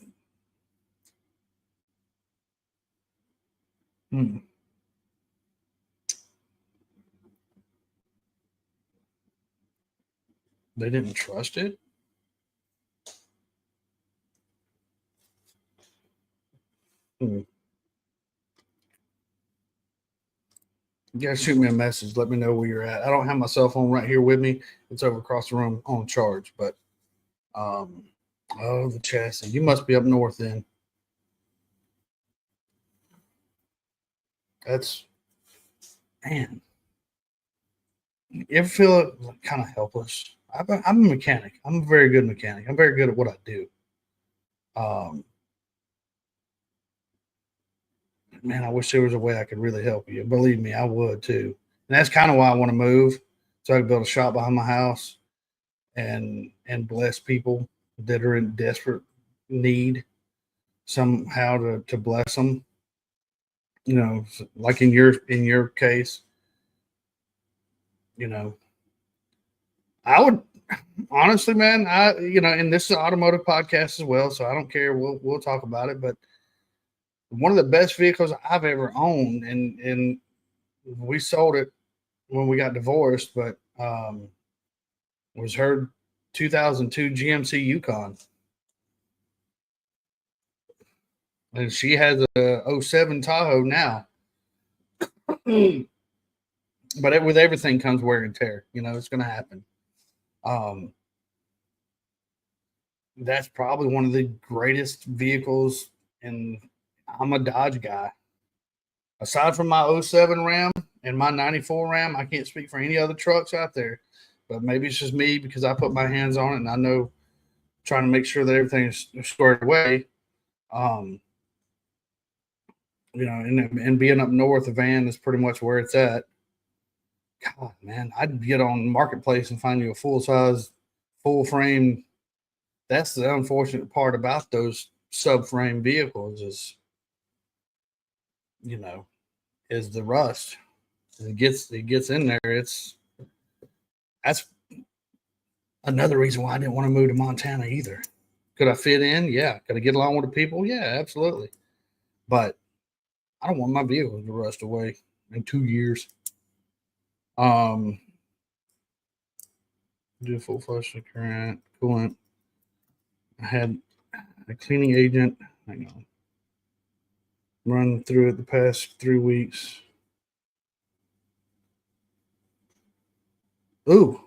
They didn't trust it. You guys shoot me a message. Let me know where you're at. I don't have my cell phone right here with me. It's over across the room on charge. But, the chassis. You must be up north then. That's, man. You ever feel kind of helpless? I'm a mechanic. I'm a very good mechanic. I'm very good at what I do. Man, I wish there was a way I could really help you. Believe me, I would too. And that's kind of why I want to move, so I can build a shop behind my house and bless people that are in desperate need somehow to bless them. You know, like in your case, you know, I would honestly, man, and this is an automotive podcast as well, so I don't care. We'll talk about it, but one of the best vehicles I've ever owned, and we sold it when we got divorced, but was her 2002 GMC Yukon. And she has a 07 Tahoe now. But with everything comes wear and tear. You know, it's going to happen. That's probably one of the greatest vehicles, and I'm a Dodge guy. Aside from my 07 Ram and my 94 Ram, I can't speak for any other trucks out there. But maybe it's just me because I put my hands on it and I know trying to make sure that everything's squared away. And being up north, the van is pretty much where it's at. God, man, I'd get on Marketplace and find you a full-size, full-frame. That's the unfortunate part about those subframe vehicles is the rust. It gets in there. That's another reason why I didn't want to move to Montana either. Could I fit in? Yeah. Could I get along with the people? Yeah, absolutely. But I don't want my vehicle to rust away in 2 years. Do a full flush of current coolant. I had a cleaning agent. Hang on. Run through it the past 3 weeks. Ooh.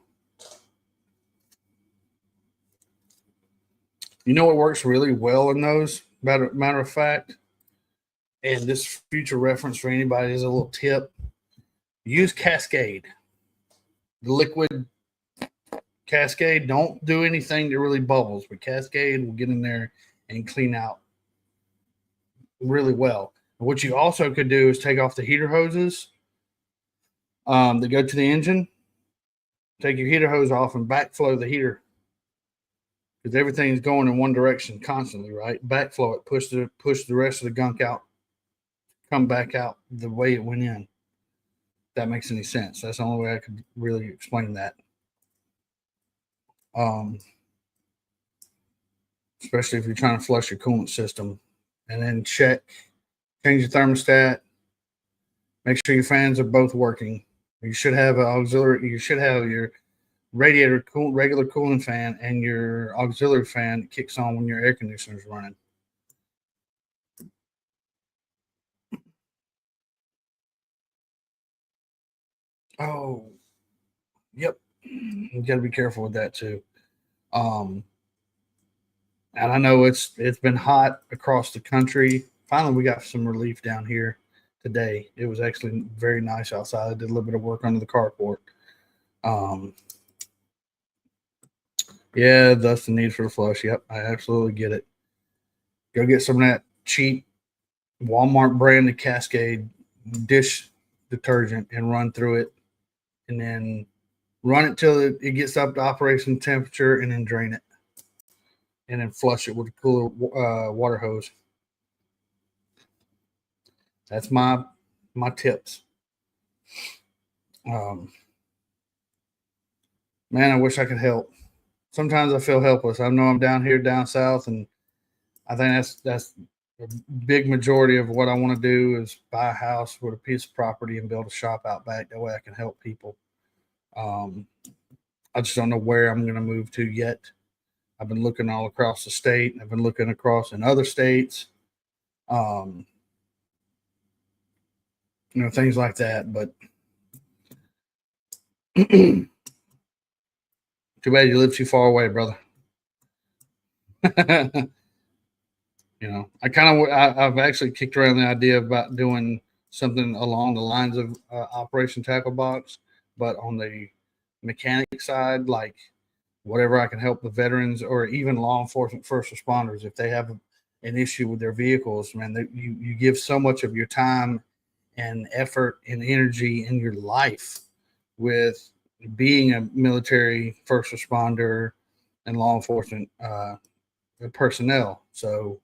You know what works really well in those? Matter of fact, and this future reference for anybody is a little tip. Use Cascade. The liquid Cascade. Don't do anything that really bubbles, but Cascade will get in there and clean out really well. What you also could do is take off the heater hoses that go to the engine. Take your heater hose off and backflow the heater because everything's going in one direction constantly, right? Backflow it, push the rest of the gunk out come back out the way it went in. If that makes any sense. That's the only way I could really explain that. Especially if you're trying to flush your coolant system, and then change your thermostat. Make sure your fans are both working. You should have an auxiliary. You should have your radiator regular cooling fan and your auxiliary fan that kicks on when your air conditioner is running. Oh, yep. You got to be careful with that too. And I know it's been hot across the country. Finally, we got some relief down here today. It was actually very nice outside. I did a little bit of work under the carport. Yeah, that's the need for the flush. Yep, I absolutely get it. Go get some of that cheap Walmart branded Cascade dish detergent and run through it, and then run it till it gets up to operation temperature, and then drain it, and then flush it with a cooler water hose. That's my tips. Man, I wish I could help. Sometimes I feel helpless. I know I'm down south, and I think that's a big majority of what I want to do is buy a house with a piece of property and build a shop out back. That way I can help people. I just don't know where I'm going to move to yet. I've been looking all across the state. I've been looking across in other states, things like that. But too bad you live too far away, brother. I've actually kicked around the idea about doing something along the lines of Operation Tackle Box, but on the mechanic side, like whatever I can help the veterans or even law enforcement first responders if they have an issue with their vehicles. Man, you give so much of your time and effort and energy in your life with being a military first responder and law enforcement personnel. So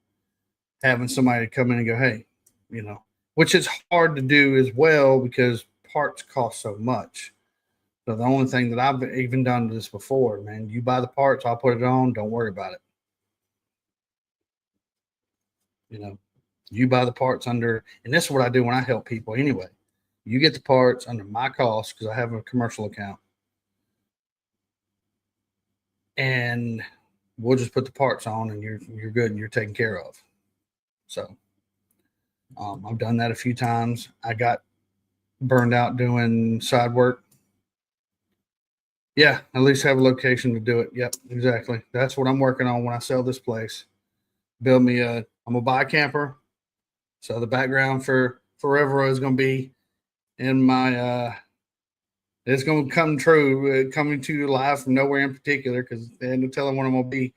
having somebody come in and go, hey, which is hard to do as well because parts cost so much. So the only thing that I've even done this before, man, you buy the parts, I'll put it on. Don't worry about it. You buy the parts under, and this is what I do when I help people anyway. You get the parts under my cost because I have a commercial account. And we'll just put the parts on and you're good and you're taken care of. So I've done that a few times. I got burned out doing side work. Yeah, at least have a location to do it. Yep, exactly. That's what I'm working on when I sell this place. I'm going to buy a camper. So the background for Forever is going to be in my, it's going to come true, coming to you live from nowhere in particular because they had to tell them what I'm going to be.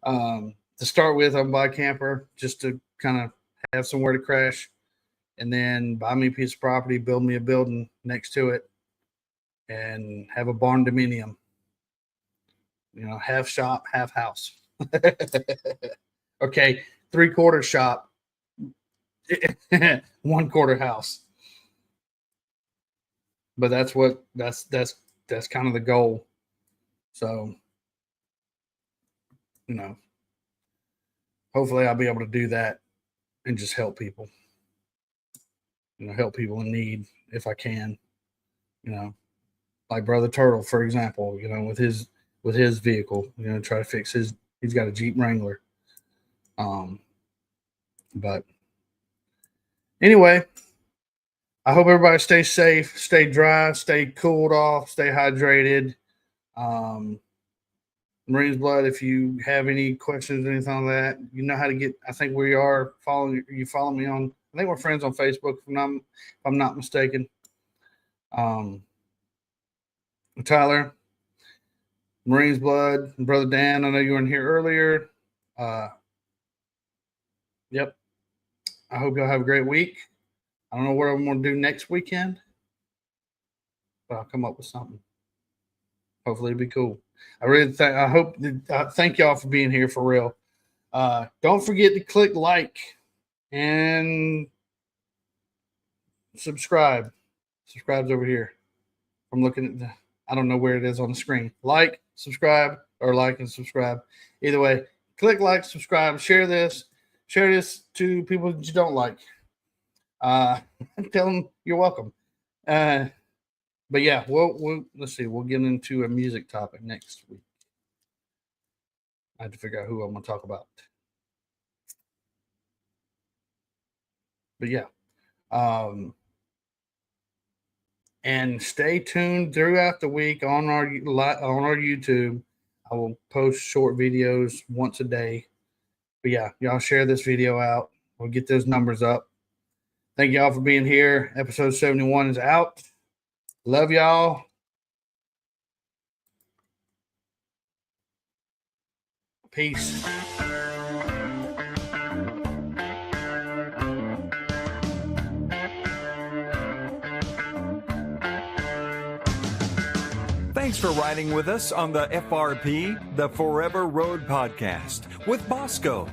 To start with, I'm going to buy a camper just to kind of have somewhere to crash, and then buy me a piece of property, build me a building next to it, and have a barn dominium. Half shop, half house. Okay, 3/4 shop, 1/4 house. But that's kind of the goal. So, hopefully I'll be able to do that and just help people. Help people in need if I can. Like Brother Turtle, for example, with his vehicle, try to fix he's got a Jeep Wrangler. But anyway, I hope everybody stays safe, stay dry, stay cooled off, stay hydrated. Marines Blood, if you have any questions or anything like that, you know how to get. I think we are following. You follow me on. I think we're friends on Facebook, if I'm not mistaken. Tyler, Marines Blood, Brother Dan. I know you were in here earlier. Yep. I hope y'all have a great week. I don't know what I'm going to do next weekend, but I'll come up with something. Hopefully it'll be cool. Thank y'all for being here for real. Don't forget to click like and subscribe. Subscribe's over here. I'm looking at I don't know where it is on the screen. Like, subscribe, or like and subscribe. Either way, click like, subscribe, share this. Share this to people that you don't like. Tell them you're welcome. But yeah, we'll let's see. We'll get into a music topic next week. I have to figure out who I'm going to talk about. But yeah. And stay tuned throughout the week on our YouTube. I will post short videos once a day. But yeah, y'all share this video out. We'll get those numbers up. Thank y'all for being here. Episode 71 is out. Love y'all. Peace. Thanks for riding with us on the FRP, the Forever Road Podcast, with Bosco.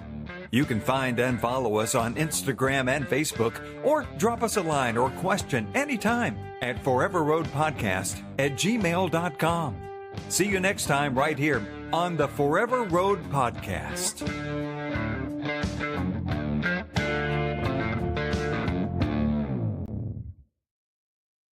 You can find and follow us on Instagram and Facebook, or drop us a line or question anytime at foreverroadpodcast@gmail.com. See you next time right here on the Forever Road Podcast.